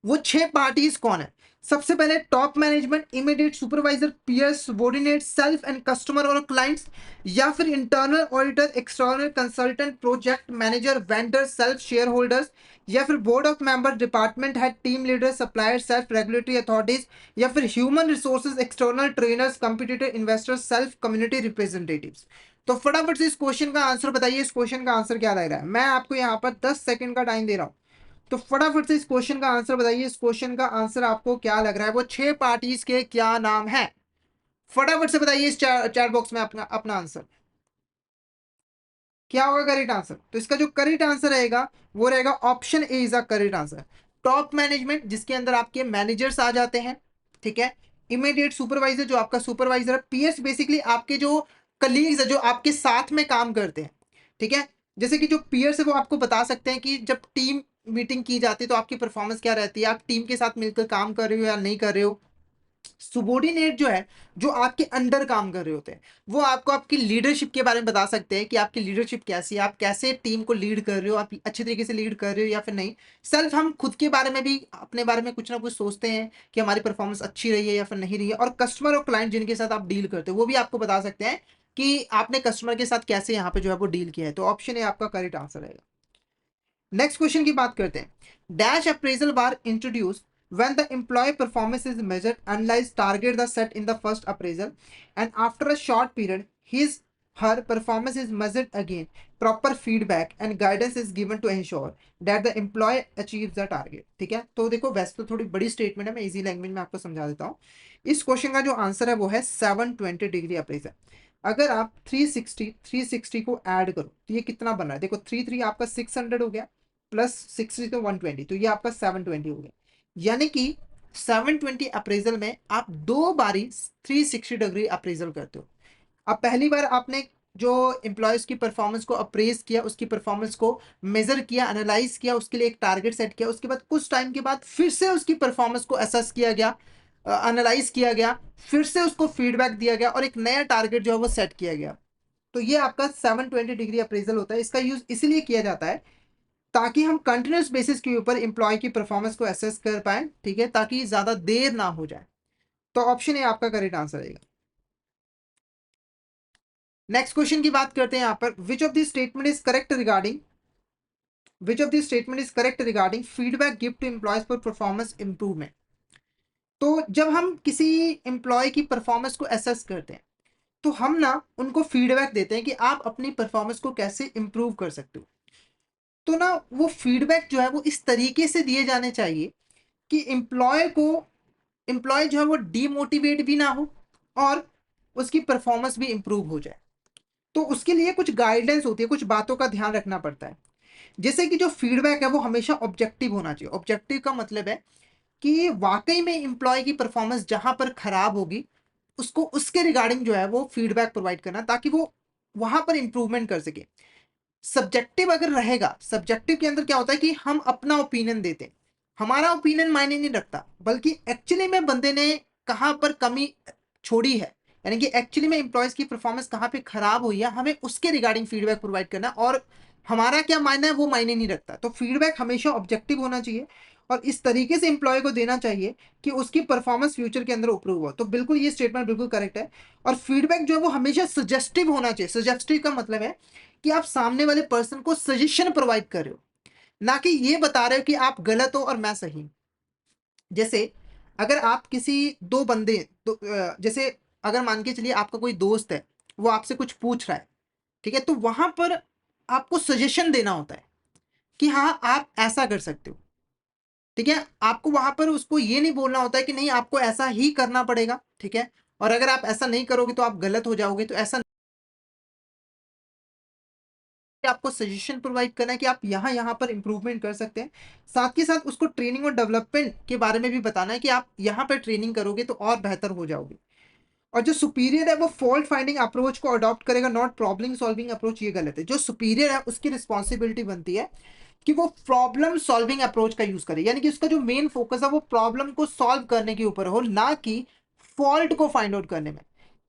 वो 6 पार्टीज कौन है? सबसे पहले top management, immediate supervisor, peers, subordinate, self and customer और क्लाइंट्स, या फिर internal auditor, external consultant, project manager, vendor, self shareholders, या फिर board of member, department head, team leader, supplier, self regulatory authorities, या फिर human resources, external trainers, competitor, investors, self community representatives. तो फटाफट से इस क्वेश्चन का answer बताइए। इस क्वेश्चन का आंसर क्या लग रहा है? मैं आपको यहाँ पर 10 सेकंड का टाइम दे रहा हूँ, तो फटाफट से इस क्वेश्चन का आंसर बताइए। इस क्वेश्चन का आंसर आपको क्या लग रहा है? वो 6 पार्टीज के क्या नाम है? फटाफट से बताइए इस चैट बॉक्स में अपना अपना आंसर। क्या होगा करेक्ट आंसर? तो इसका जो करेक्ट आंसर रहेगा वो रहेगा option A is a correct answer. Top management जिसके अंदर आपके मैनेजर्स आ जाते हैं, ठीक है। इमीडिएट सुपरवाइजर जो आपका सुपरवाइजर है। पीएस बेसिकली आपके जो कलीग्स है जो आपके साथ में काम करते हैं, ठीक है। जैसे कि जो पीयर्स है वो आपको बता सकते हैं कि जब टीम मीटिंग की जाती है तो आपकी परफॉर्मेंस क्या रहती है, आप टीम के साथ मिलकर काम कर रहे हो या नहीं कर रहे हो। सुबोर्डिनेट जो है, जो आपके अंडर काम कर रहे होते हैं, वो आपको आपकी लीडरशिप के बारे में बता सकते हैं कि आपकी लीडरशिप कैसी है, आप कैसे टीम को लीड कर रहे हो, आप अच्छी तरीके से लीड कर रहे हो या फिर नहीं। सेल्फ हम खुद के बारे में भी अपने बारे में कुछ ना कुछ सोचते हैं कि हमारी परफॉर्मेंस अच्छी रही है या फिर नहीं रही है। और कस्टमर और क्लाइंट जिनके साथ आप डील करते हो वो भी आपको बता सकते हैं कि आपने कस्टमर के साथ कैसे यहाँ पे जो है वो डील किया है। तो ऑप्शन ए आपका करेक्ट आंसर रहेगा। नेक्स्ट क्वेश्चन की बात करते हैं। Dash appraisal bar introduce when the employee performance is measured, analyze target the set in the first appraisal, and after a short period his her performance is measured again. Proper feedback and guidance is given to ensure that the employee achieves the target। ठीक है, तो देखो वैसे तो थोड़ी बड़ी statement है, मैं इजी लैंग्वेज में आपको समझा देता हूँ। इस क्वेश्चन का जो आंसर है वो है 720 डिग्री अप्रेजल। अगर आप 360 को ऐड करो तो ये कितना बन रहा है? देखो 3 आपका 600 हो गया, प्लस 60 तो 120, तो ये आपका 720 हो गया। यानी कि 720 अप्रेजल में आप 2 बारी 360 डिग्री अप्रेजल करते हो। अब पहली बार आपने जो एम्प्लॉयज की परफॉर्मेंस को अप्रेज किया, उसकी परफॉर्मेंस को मेजर किया, एनालाइज किया, उसके लिए एक टारगेट सेट किया। उसके बाद कुछ टाइम के बाद फिर से उसकी परफॉर्मेंस को असेस किया गया, एनालाइज किया गया, फिर से उसको फीडबैक दिया गया और एक नया टारगेट जो है वो सेट किया गया। तो ये आपका 720 डिग्री अप्रेजल होता है। इसका यूज इसलिए किया जाता है ताकि हम कंटिन्यूस बेसिस के ऊपर एम्प्लॉय की परफॉर्मेंस को असेस कर पाए, ठीक है, ताकि ज्यादा देर ना हो जाए। तो ऑप्शन ए आपका करेक्ट आंसर रहेगा। नेक्स्ट क्वेश्चन की बात करते हैं यहां पर। Which of the statement is correct regarding feedback give to employees for performance improvement? तो जब हम किसी एम्प्लॉय की परफॉर्मेंस को असेस करते हैं तो हम ना उनको फीडबैक देते हैं कि आप अपनी परफॉर्मेंस को कैसे इम्प्रूव कर सकते हो। तो ना वो फीडबैक जो है वो इस तरीके से दिए जाने चाहिए कि एम्प्लॉय जो है वो डीमोटिवेट भी ना हो और उसकी परफॉर्मेंस भी इम्प्रूव हो जाए। तो उसके लिए कुछ गाइडेंस होती है, कुछ बातों का ध्यान रखना पड़ता है। जैसे कि जो फीडबैक है वो हमेशा ऑब्जेक्टिव होना चाहिए। ऑब्जेक्टिव का मतलब है कि वाक़ई में एम्प्लॉयी की परफ़ॉर्मेंस जहाँ पर खराब होगी, उसको उसके रिगार्डिंग जो है वो फीडबैक प्रोवाइड करना, ताकि वो वहाँ पर इम्प्रूवमेंट कर सके। सब्जेक्टिव अगर रहेगा, सब्जेक्टिव के अंदर क्या होता है कि हम अपना ओपिनियन देते हैं। हमारा ओपिनियन मायने नहीं रखता, बल्कि एक्चुअली में बंदे ने कहाँ पर कमी छोड़ी है, यानी कि एक्चुअली में एम्प्लॉइज़ की परफ़ॉर्मेंस कहाँ पे खराब हुई है, हमें उसके रिगार्डिंग फीडबैक प्रोवाइड करना है, और हमारा क्या मानना है वो मायने नहीं रखता। तो फीडबैक हमेशा ऑब्जेक्टिव होना चाहिए और इस तरीके से एम्प्लॉयी को देना चाहिए कि उसकी परफ़ॉर्मेंस फ्यूचर के अंदर इंप्रूव हो। तो बिल्कुल ये स्टेटमेंट बिल्कुल करेक्ट है। और फीडबैक जो है वो हमेशा सजेस्टिव होना चाहिए। सजेस्टिव का मतलब है कि आप सामने वाले पर्सन को सजेशन प्रोवाइड कर रहे हो, ना कि ये बता रहे हो कि आप गलत हो और मैं सही हूँ। जैसे अगर आप किसी 2 बंदे जैसे अगर मान के चलिए आपका कोई दोस्त है, वो आपसे कुछ पूछ रहा है, ठीक है? तो वहाँ पर आपको सजेशन देना होता है कि हाँ, आप ऐसा कर सकते हो, ठीक है? आपको वहाँ पर उसको ये नहीं बोलना होता है कि नहीं, आपको ऐसा ही करना पड़ेगा, ठीक है? और अगर आप ऐसा नहीं करोगे तो आप गलत हो जाओगे, तो ऐसा आपको सजेशन प्रोवाइड करना है कि आप यहाँ-यहाँ पर इम्प्रूवमेंट कर सकते हैं। साथ के साथ उसको ट्रेनिंग और डेवलपमेंट के बारे में भी बताना है कि आप यहाँ पर ट्रेनिंग करोगे तो और बेहतर हो जाओगे। और जो सुपीरियर है वो फॉल्ट फाइंडिंग अप्रोच को अडॉप्ट करेगा, नॉट प्रॉब्लम सॉल्विंग अप्रोच, ये गलत है। जो सुपीरियर है उसकी रिस्पॉन्सिबिलिटी बनती है कि वो प्रॉब्लम सॉल्विंग अप्रोच का यूज़ करे। यानी कि उसका जो मेन फ़ोकस है वो प्रॉब्लम को सॉल्व करने के ऊपर हो, ना कि फ़ॉल्ट को फाइंड आउट करने में।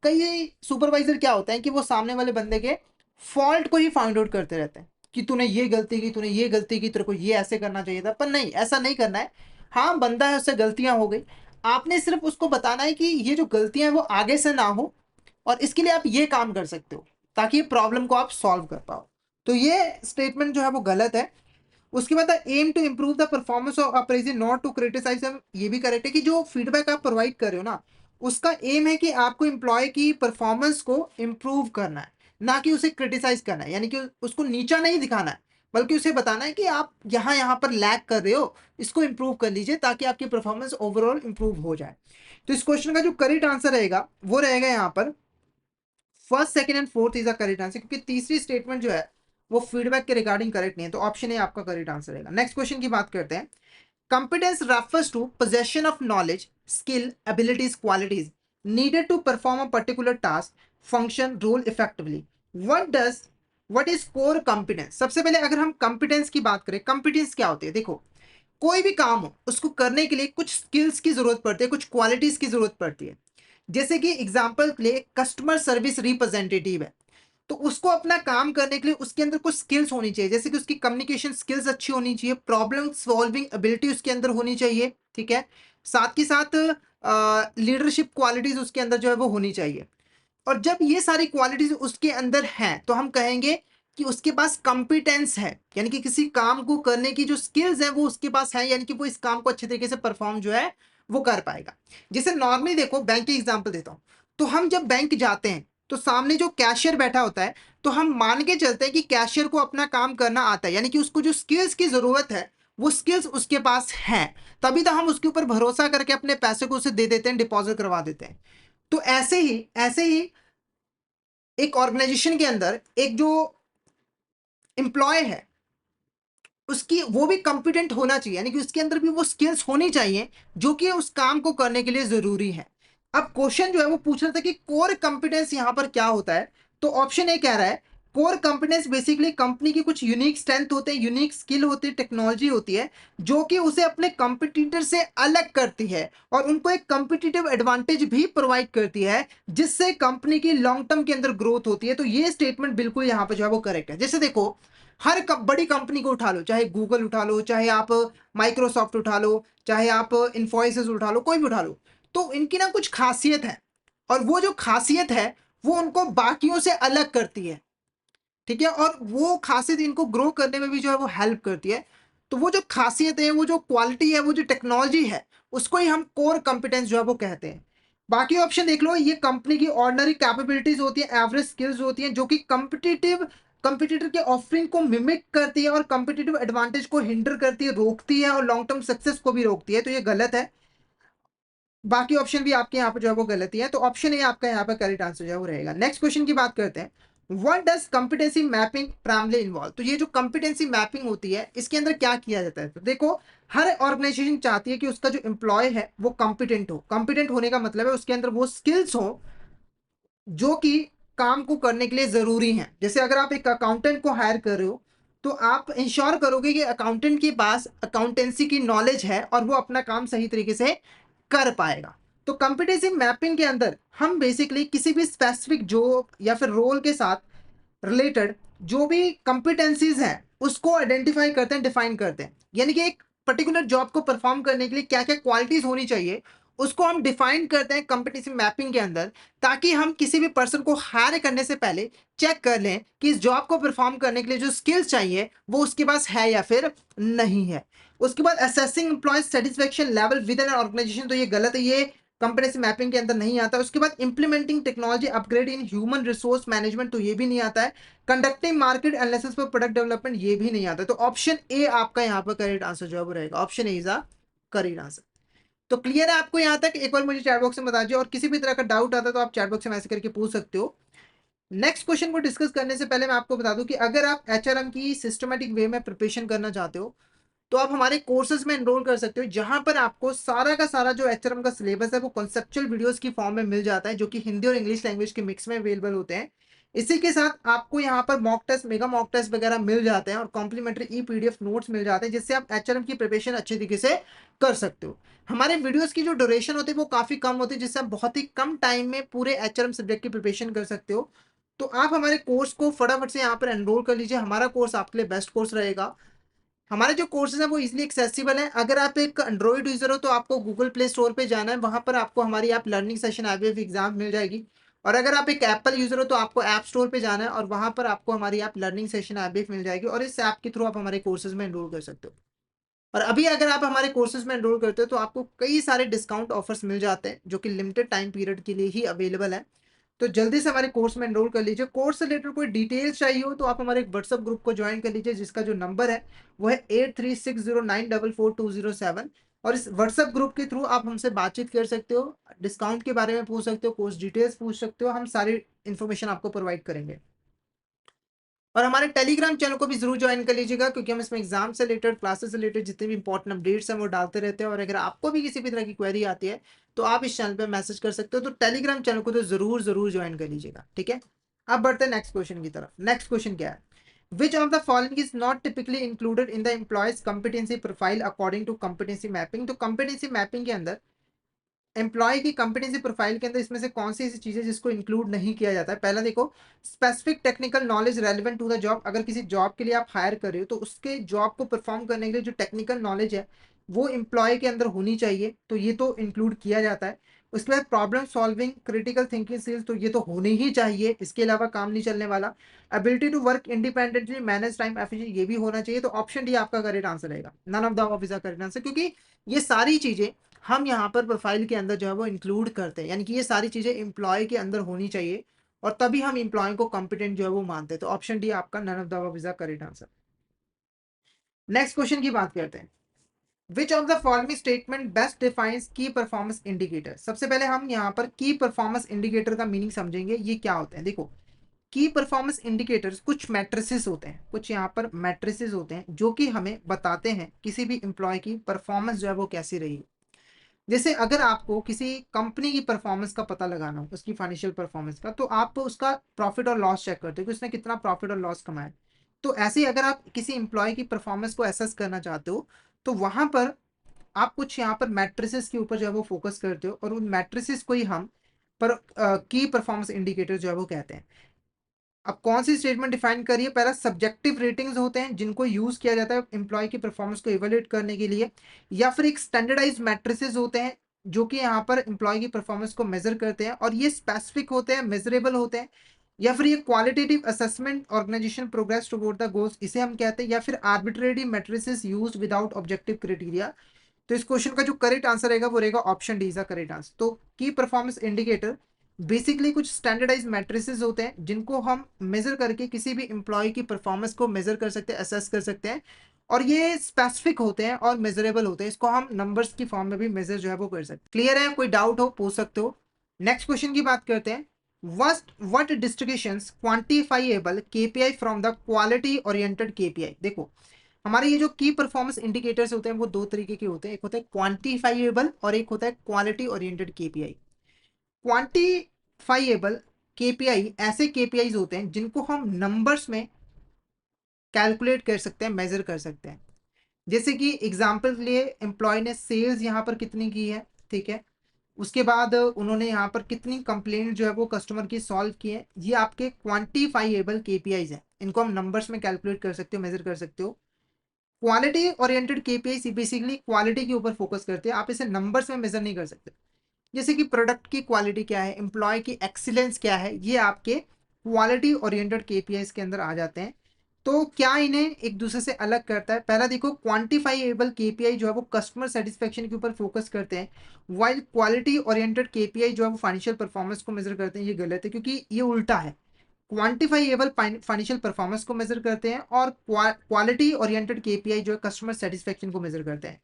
कई सुपरवाइज़र क्या होता है कि वो सामने वाले बंदे के फ़ॉल्ट को ही फाइंड आउट करते रहते हैं कि तूने ये गलती की, तूने ये गलती की, तेरे को ये ऐसे करना चाहिए था। पर नहीं, ऐसा नहीं करना है। हाँ, बंदा है, उससे गलतियाँ हो गई। आपने सिर्फ़ उसको बताना है कि ये जो गलतियाँ हैं वो आगे से ना हो, और इसके लिए आप ये काम कर सकते हो, ताकि प्रॉब्लम को आप सॉल्व कर पाओ। तो ये स्टेटमेंट जो है वो गलत है। उसके बाद aim to improve the performance of appraisal, not to criticise them, ये भी करेक्ट है कि जो फीडबैक आप प्रोवाइड कर रहे हो ना, उसका एम है कि आपको एम्प्लॉय की परफॉर्मेंस को इम्प्रूव करना है, ना कि उसे क्रिटिसाइज करना है। यानी कि उसको नीचा नहीं दिखाना है, बल्कि उसे बताना है कि आप यहाँ-यहाँ पर लैग कर रहे हो, इसको इम्प्रूव कर लीजिए ताकि आपकी परफॉर्मेंस ओवरऑल इम्प्रूव हो जाए। तो इस क्वेश्चन का जो करेक्ट आंसर रहेगा, वो रहेगा यहाँ पर first, second and fourth is the correct answer, क्योंकि तीसरी स्टेटमेंट जो है वो फीडबैक के रिगार्डिंग करेक्ट नहीं है। तो ऑप्शन ए आपका करेक्ट आंसर रहेगा। नेक्स्ट क्वेश्चन की बात करते हैं। Competence refers to possession of knowledge, skill, abilities, qualities needed to perform a particular task, function, role effectively. what does what is core competence? सबसे पहले अगर हम competence की बात करें, competence क्या होती है? देखो, कोई भी काम हो उसको करने के लिए कुछ स्किल्स की जरूरत पड़ती है, कुछ क्वालिटीज की जरूरत पड़ती है। जैसे कि एग्जाम्पल के लिए कस्टमर सर्विस रिप्रेजेंटेटिव है, तो उसको अपना काम करने के लिए उसके अंदर कुछ स्किल्स होनी चाहिए। जैसे कि उसकी कम्युनिकेशन स्किल्स अच्छी होनी चाहिए, प्रॉब्लम सॉल्विंग एबिलिटी उसके अंदर होनी चाहिए, ठीक है? साथ के साथ लीडरशिप क्वालिटीज उसके अंदर जो है वो होनी चाहिए। और जब ये सारी क्वालिटीज उसके अंदर हैं, तो हम कहेंगे कि उसके पास कॉम्पिटेंस है, यानी कि किसी काम को करने की जो स्किल्स हैं वो उसके पास है, यानी कि वो इस काम को अच्छे तरीके से परफॉर्म जो है वो कर पाएगा। जैसे नॉर्मली देखो, बैंक की एग्जांपल देता हूँ। तो हम जब बैंक जाते हैं तो सामने जो कैशियर बैठा होता है, तो हम मान के चलते हैं कि कैशियर को अपना काम करना आता है, यानी कि उसको जो स्किल्स की जरूरत है वो स्किल्स उसके पास है। तभी तो हम उसके ऊपर भरोसा करके अपने पैसे को उसे दे देते हैं, डिपॉजिट करवा देते हैं। तो ऐसे ही एक ऑर्गेनाइजेशन के अंदर एक जो एम्प्लॉय है, उसकी वो भी कॉम्पिटेंट होना चाहिए, यानी कि उसके अंदर भी वो स्किल्स होनी चाहिए जो कि उस काम को करने के लिए जरूरी है। अब क्वेश्चन जो है वो पूछ रहा था कि कोर कॉम्पिटेंस यहाँ पर क्या होता है। तो ऑप्शन ए कह रहा है कोर कॉम्पिटेंस बेसिकली कंपनी की कुछ यूनिक स्ट्रेंथ होते हैं, यूनिक स्किल होती है, टेक्नोलॉजी होती है जो कि उसे अपने कंपटीटर से अलग करती है और उनको एक कंपटीटिव एडवांटेज भी प्रोवाइड करती है, जिससे कंपनी की लॉन्ग टर्म के अंदर ग्रोथ होती है। तो ये स्टेटमेंट बिल्कुल यहाँ पर जो है वो करेक्ट है। जैसे देखो, हर बड़ी कंपनी को उठा लो, चाहे गूगल उठा लो, चाहे आप माइक्रोसॉफ्ट उठा लो, चाहे आप इन्फोसिस उठा लो, कोई भी उठा लो, तो इनकी ना कुछ खासियत है, और वो जो खासियत है वो उनको बाकियों से अलग करती है, ठीक है? और वो खासियत इनको ग्रो करने में भी जो है वो हेल्प करती है। तो वो जो खासियत है, वो जो क्वालिटी है, वो जो टेक्नोलॉजी है, उसको ही हम कोर कंपिटेंस जो है वो कहते हैं। बाकी ऑप्शन देख लो, ये कंपनी की ऑर्डिनरी कैपेबिलिटीज होती है, एवरेज स्किल्स होती हैं जो कि कंपिटिटर के ऑफरिंग को मिमिक करती है और कंपिटिटिव एडवांटेज को हिंडर करती है, रोकती है और लॉन्ग टर्म सक्सेस को भी रोकती है, तो ये गलत है। बाकी ऑप्शन भी आपके यहाँ पर जो है वो गलत ही है, तो ऑप्शन ए आपका यहाँ पर करेक्ट आंसर जो है वो रहेगा। नेक्स्ट क्वेश्चन की बात करते हैं, what does competency mapping primarily involve. तो ये जो कंपिटेंसी मैपिंग होती है इसके अंदर क्या किया जाता है, तो देखो हर ऑर्गेनाइजेशन चाहती है कि उसका जो एम्प्लॉय है वो कॉम्पिटेंट हो। कॉम्पिटेंट होने का मतलब है उसके अंदर वो स्किल्स हो जो कि काम को करने के लिए जरूरी हैं। जैसे अगर आप एक अकाउंटेंट को हायर कर रहे हो तो आप इंश्योर करोगे कि अकाउंटेंट के पास अकाउंटेंसी की नॉलेज है और वो अपना काम सही तरीके से कर पाएगा। तो कॉम्पिटेंसी मैपिंग के अंदर हम बेसिकली किसी भी स्पेसिफिक जॉब या फिर रोल के साथ रिलेटेड जो भी कंपिटेंसीज हैं उसको आइडेंटिफाई करते हैं, डिफाइन करते हैं। यानी कि एक पर्टिकुलर जॉब को परफॉर्म करने के लिए क्या क्या क्वालिटीज होनी चाहिए उसको हम डिफाइन करते हैं कंपिटेंसी मैपिंग के अंदर, ताकि हम किसी भी पर्सन को हायर करने से पहले चेक कर लें कि इस जॉब को परफॉर्म करने के लिए जो स्किल्स चाहिए वो उसके पास है या फिर नहीं है। उसके बाद assessing employee satisfaction level with an organisation, तो ये गलत है, ये कंपनी मैपिंग के अंदर नहीं आता। उसके बाद implementing technology upgrade in human resource management, तो ये भी नहीं आता है। Conducting market analysis for product development, ये भी नहीं आता। तो ऑप्शन ए आपका यहाँ पर करेक्ट आंसर जो है वो रहेगा, option A is a correct answer. तो क्लियर है आपको यहाँ तक? एक बार मुझे चैट बॉक्स में बता दीजिए, और किसी भी तरह का डाउट आता है तो आप चैट बॉक्स में मैसेज करके पूछ सकते हो। नेक्स्ट क्वेश्चन को डिस्कस करने से पहले मैं आपको बता दूं कि अगर आप एचआरएम की सिस्टमेटिक वे में प्रिपरेशन करना चाहते हो तो आप हमारे कोर्सेज में एनरोल कर सकते हो, जहां पर आपको सारा का सारा जो एचआरएम का सिलेबस है वो कॉन्सेप्चुअल वीडियोस की फॉर्म में मिल जाता है, जो कि हिंदी और इंग्लिश लैंग्वेज के मिक्स में अवेलेबल होते हैं। इसी के साथ आपको यहाँ पर mock test, mega mock test वगैरह मिल जाते हैं और कॉम्प्लीमेंट्री ई पीडीएफ नोट्स मिल जाते हैं, जिससे आप एचआरएम की प्रिपरेशन अच्छे तरीके से कर सकते हो। हमारे वीडियोस की जो ड्यूरेशन होती है वो काफी कम होती है, जिससे आप बहुत ही कम टाइम में पूरे एचआरएम सब्जेक्ट की प्रिपरेशन कर सकते हो। तो आप हमारे कोर्स को फटाफट से यहाँ पर एनरोल कर लीजिए, हमारा कोर्स आपके लिए बेस्ट कोर्स रहेगा। हमारे जो कोर्सेज हैं वो इजीली एक्सेसिबल है। अगर आप एक एंड्रॉइड यूजर हो तो आपको गूगल प्ले स्टोर पे जाना है, वहां पर आपको हमारी app learning session IVF exam मिल जाएगी। और अगर आप एक एप्पल यूजर हो तो आपको ऐप स्टोर पे जाना है और वहां पर आपको हमारी ऐप लर्निंग सेशन आईवीएफ मिल जाएगी, और इस ऐप के थ्रू आप हमारे कोर्सेज में एनरोल कर सकते हो। और अभी अगर आप हमारे कोर्सेज में एनरोल करते हो तो आपको कई सारे डिस्काउंट ऑफर्स मिल जाते हैं जो कि लिमिटेड टाइम पीरियड के लिए ही अवेलेबल है। तो जल्दी से हमारे कोर्स में एनरोल कर लीजिए। कोर्स से रिलेटेड कोई डिटेल्स चाहिए हो तो आप हमारे एक व्हाट्सअप ग्रुप को ज्वाइन कर लीजिए, जिसका जो नंबर है वो है 8360944207। और इस व्हाट्सअप ग्रुप के थ्रू आप हमसे बातचीत कर सकते हो, डिस्काउंट के बारे में पूछ सकते हो, कोर्स डिटेल्स पूछ सकते हो, हम सारी इन्फॉर्मेशन आपको प्रोवाइड करेंगे। और हमारे टेलीग्राम चैनल को भी जरूर ज्वाइन कर लीजिएगा, क्योंकि हम इसमें एग्जाम से रिलेटेड, क्लासेस से रिलेटेड जितने भी इंपॉर्टेंट अपडेट्स हैं वो डालते रहते हैं। और अगर आपको भी किसी भी तरह की क्वेरी आती है तो आप इस चैनल पे मैसेज कर सकते हो। तो टेलीग्राम चैनल को तो जरूर जरूर ज्वाइन कर लीजिएगा, ठीक है। अब बढ़ते हैं नेक्स्ट क्वेश्चन की तरफ। नेक्स्ट क्वेश्चन क्या है, which of the following is not typically included in the employees competency profile according to competency mapping. तो कॉम्पिटेंसी मैपिंग के अंदर एम्प्लॉय की कंपिटेंसी प्रोफाइल के अंदर इसमें से कौन सी ऐसी चीजें जिसको इंक्लूड नहीं किया जाता है। पहला देखो, specific technical knowledge relevant to the job. अगर किसी जॉब के लिए आप हायर कर रहे हो तो उसके जॉब को परफॉर्म करने के लिए जो टेक्निकल नॉलेज है वो एम्प्लॉय के अंदर होनी चाहिए, तो ये तो इंक्लूड किया जाता है। उसके बाद problem solving, critical thinking skills, तो ये तो होने ही चाहिए, इसके अलावा काम नहीं चलने वाला। Ability to work independently, manage time efficiently, ये भी होना चाहिए। तो ऑप्शन डी आपका करेक्ट आंसर रहेगा, none of the above is the correct answer, क्योंकि ये सारी चीजें हम यहाँ पर प्रोफाइल के अंदर जो है वो इंक्लूड करते हैं। यानी कि ये सारी चीजें एम्प्लॉय के अंदर होनी चाहिए और तभी हम एम्प्लॉय को कॉम्पिटेंट जो है वो मानते हैं। तो ऑप्शन डी आपका none of the above is the correct answer. Next question की बात करते हैं, which of the following statement best defines key performance indicator. सबसे पहले हम यहाँ पर की परफॉर्मेंस इंडिकेटर का मीनिंग समझेंगे, ये क्या होते हैं। देखो, की परफॉर्मेंस इंडिकेटर्स कुछ मैट्रिसेस होते हैं, कुछ यहाँ पर मैट्रिसेस होते हैं जो कि हमें बताते हैं किसी भी एम्प्लॉय की परफॉर्मेंस जो है वो कैसी रही। जैसे अगर आपको किसी कंपनी की परफॉर्मेंस का पता लगाना हो, उसकी फाइनेंशियल परफॉर्मेंस का, तो आप उसका प्रॉफिट और लॉस चेक करते हो कि उसने कितना प्रॉफिट और लॉस कमाया है। तो ऐसे ही अगर आप किसी एम्प्लॉय की परफॉर्मेंस को एसेस करना चाहते हो तो वहां पर आप कुछ यहाँ पर मैट्रिसेस के ऊपर जो है वो फोकस करते हो, और उन मैट्रिसेस को ही हम पर की परफॉर्मेंस इंडिकेटर जो है वो कहते हैं। अब कौन सी स्टेटमेंट डिफाइन करिए, पहला सब्जेक्टिव रेटिंग्स होते हैं जिनको यूज किया जाता है एम्प्लॉय की परफॉर्मेंस को इवेल्युएट करने के लिए, या फिर एक स्टैंडर्डाइज मैट्रिसेस होते हैं जो कि यहाँ पर एम्प्लॉय की परफॉर्मेंस को मेजर करते हैं और ये स्पेसिफिक होते हैं, मेजरेबल होते हैं, या फिर ये qualitative assessment organisation progress toward the goals, इसे हम कहते हैं, या फिर arbitrary matrices used without objective criteria. तो इस क्वेश्चन का जो करेक्ट आंसर रहेगा वो रहेगा option D is the correct answer. तो की परफॉर्मेंस इंडिकेटर बेसिकली कुछ स्टैंडर्डाइज मैट्रिसेस होते हैं जिनको हम मेजर करके किसी भी एम्प्लॉय की परफॉर्मेंस को मेजर कर सकते हैं, असेस कर सकते हैं, और ये स्पेसिफिक होते हैं और मेजरेबल होते हैं। इसको हम नंबर्स की फॉर्म में भी मेजर जो है वो कर सकते हैं। क्लियर है? कोई डाउट हो पूछ सकते हो। नेक्स्ट क्वेश्चन की बात करते हैं। What distributions quantifiable KPI from the quality oriented KPI. देखो, हमारे ये जो की परफॉर्मेंस इंडिकेटर्स होते हैं वो दो तरीके के होते हैं, एक होता है क्वांटिफाइएबल और एक होता है क्वालिटी ओरिएंटेड केपीआई। क्वांटिफाइएबल केपीआई ऐसे केपीआईज होते हैं जिनको हम नंबर्स में कैलकुलेट कर सकते हैं, मेजर कर सकते हैं। जैसे कि एग्जांपल के लिए एम्प्लॉय ने सेल्स यहाँ पर कितनी की है, ठीक है, उसके बाद उन्होंने यहाँ पर कितनी कंप्लेंट जो है वो कस्टमर की सॉल्व की है, ये आपके क्वांटिफाइएबल केपीआईज हैं। इनको हम नंबर्स में कैलकुलेट कर सकते हो, मेजर कर सकते हो। Quality oriented KPI basically quality के ऊपर फोकस करते हैं, आप इसे नंबर्स में मेजर नहीं कर सकते। जैसे कि प्रोडक्ट की क्वालिटी क्या है, एम्प्लॉय की एक्सीलेंस क्या है, ये आपके क्वालिटी ओरिएंटेड केपीआईज के अंदर आ जाते हैं। तो क्या इन्हें एक दूसरे से अलग करता है? पहला देखो, क्वांटिफाइएबल केपीआई जो है वो कस्टमर सेटिस्फेक्शन के ऊपर फोकस करते हैं, वाइल क्वालिटी ओरिएंटेड केपीआई जो है वो फाइनेंशियल परफॉर्मेंस को मेजर करते हैं। ये गलत है क्योंकि ये उल्टा है। क्वांटिफाइएबल फाइनेंशियल परफॉर्मेंस को मेजर करते हैं और क्वालिटी ओरिएंटेड केपीआई जो है कस्टमर सेटिस्फेक्शन को मेजर करते हैं।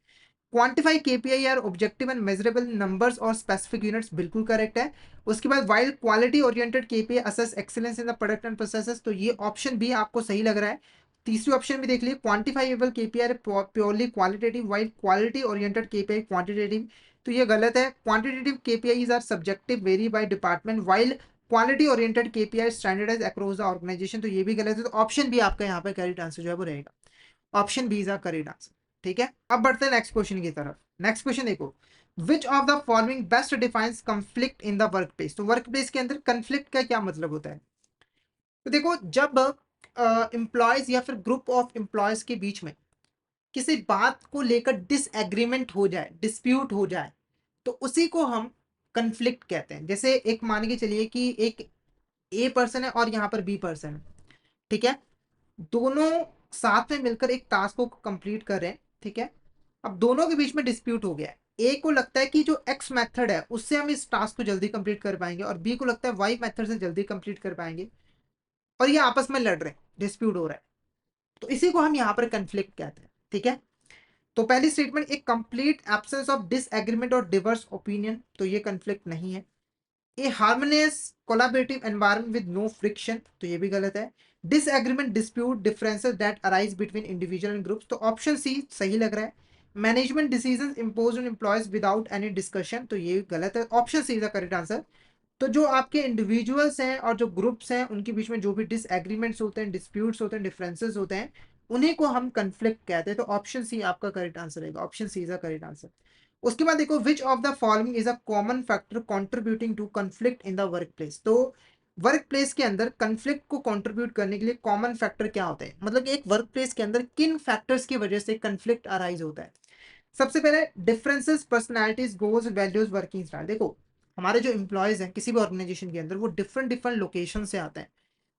Quantify KPI are objective and measurable numbers और स्पेसिफिक यूनिट्स, बिल्कुल करेक्ट है। उसके बाद while quality oriented KPI assess excellence in the product and processes, तो ये ऑप्शन भी आपको सही लग रहा है। तीसरी ऑप्शन भी देख लीजिए, quantifiable KPI purely qualitative while quality oriented KPI quantitative, तो ये गलत है। Quantitative KPIs are subjective, vary by department, while quality oriented KPI standardize across the organisation, तो ये भी गलत है। तो ऑप्शन भी आपका यहाँ पे करेक्ट आंसर जो है वो रहेगा, option B is the correct answer. ठीक है, अब बढ़ते हैं नेक्स्ट क्वेश्चन की तरफ। नेक्स्ट क्वेश्चन देखो, which of the following best defines conflict in the workplace. तो वर्क प्लेस के अंदर कंफ्लिक्ट का क्या मतलब होता है? तो देखो, जब एम्प्लॉयज या फिर ग्रुप ऑफ एम्प्लॉयज के बीच में किसी बात को लेकर डिसएग्रीमेंट हो जाए, डिस्प्यूट हो जाए, तो उसी को हम कंफ्लिक्ट कहते हैं। जैसे एक मान के चलिए कि एक ए पर्सन है और यहाँ पर बी पर्सन है, ठीक है, दोनों साथ में मिलकर एक टास्क को कंप्लीट कर रहे हैं, ठीक है। अब दोनों के बीच में डिस्प्यूट हो गया है, ए को लगता है कि जो एक्स मेथड है उससे हम इस टास्क को जल्दी कंप्लीट कर पाएंगे और बी को लगता है वाई मेथड से जल्दी कंप्लीट कर पाएंगे, और ये आपस में लड़ रहे हैं, डिस्प्यूट हो रहा है, तो इसी को हम यहाँ पर कंफ्लिक्ट कहते हैं। ठीक है, तो पहली स्टेटमेंट, एक कंप्लीट एब्सेंस ऑफ डिसएग्रीमेंट और डिवर्स ओपिनियन, तो ये कंफ्लिक्ट नहीं है। A harmonious collaborative environment with no friction, तो ये भी गलत है। Disagreement dispute differences that arise between individual and groups, तो ऑप्शन सी सही लग रहा है। Management decisions imposed on employees without any discussion, तो ये गलत है, option C is the correct answer. तो जो आपके इंडिविजुअल्स हैं और जो ग्रुप्स हैं उनके बीच में जो भी डिसएग्रीमेंट्स होते हैं, डिस्प्यूट्स होते हैं, डिफरेंसेस होते हैं, उन्हीं को हम कंफ्लिक्ट कहते हैं। तो ऑप्शन सी आपका करेक्ट आंसर रहेगा, option C is the correct answer. उसके बाद देखो, which of the following is a common factor contributing to conflict in the workplace. तो वर्क प्लेस के अंदर कंफ्लिक्ट को कंट्रीब्यूट करने के लिए कॉमन फैक्टर क्या होते हैं, मतलब कि एक वर्क प्लेस के अंदर किन फैक्टर्स की वजह से कंफ्लिक्ट अराइज होता है। सबसे पहले, differences personalities goals values working style. देखो, हमारे जो एम्प्लॉयज हैं किसी भी ऑर्गेनाइजेशन के अंदर वो डिफरेंट डिफरेंट लोकेशन से आते हैं।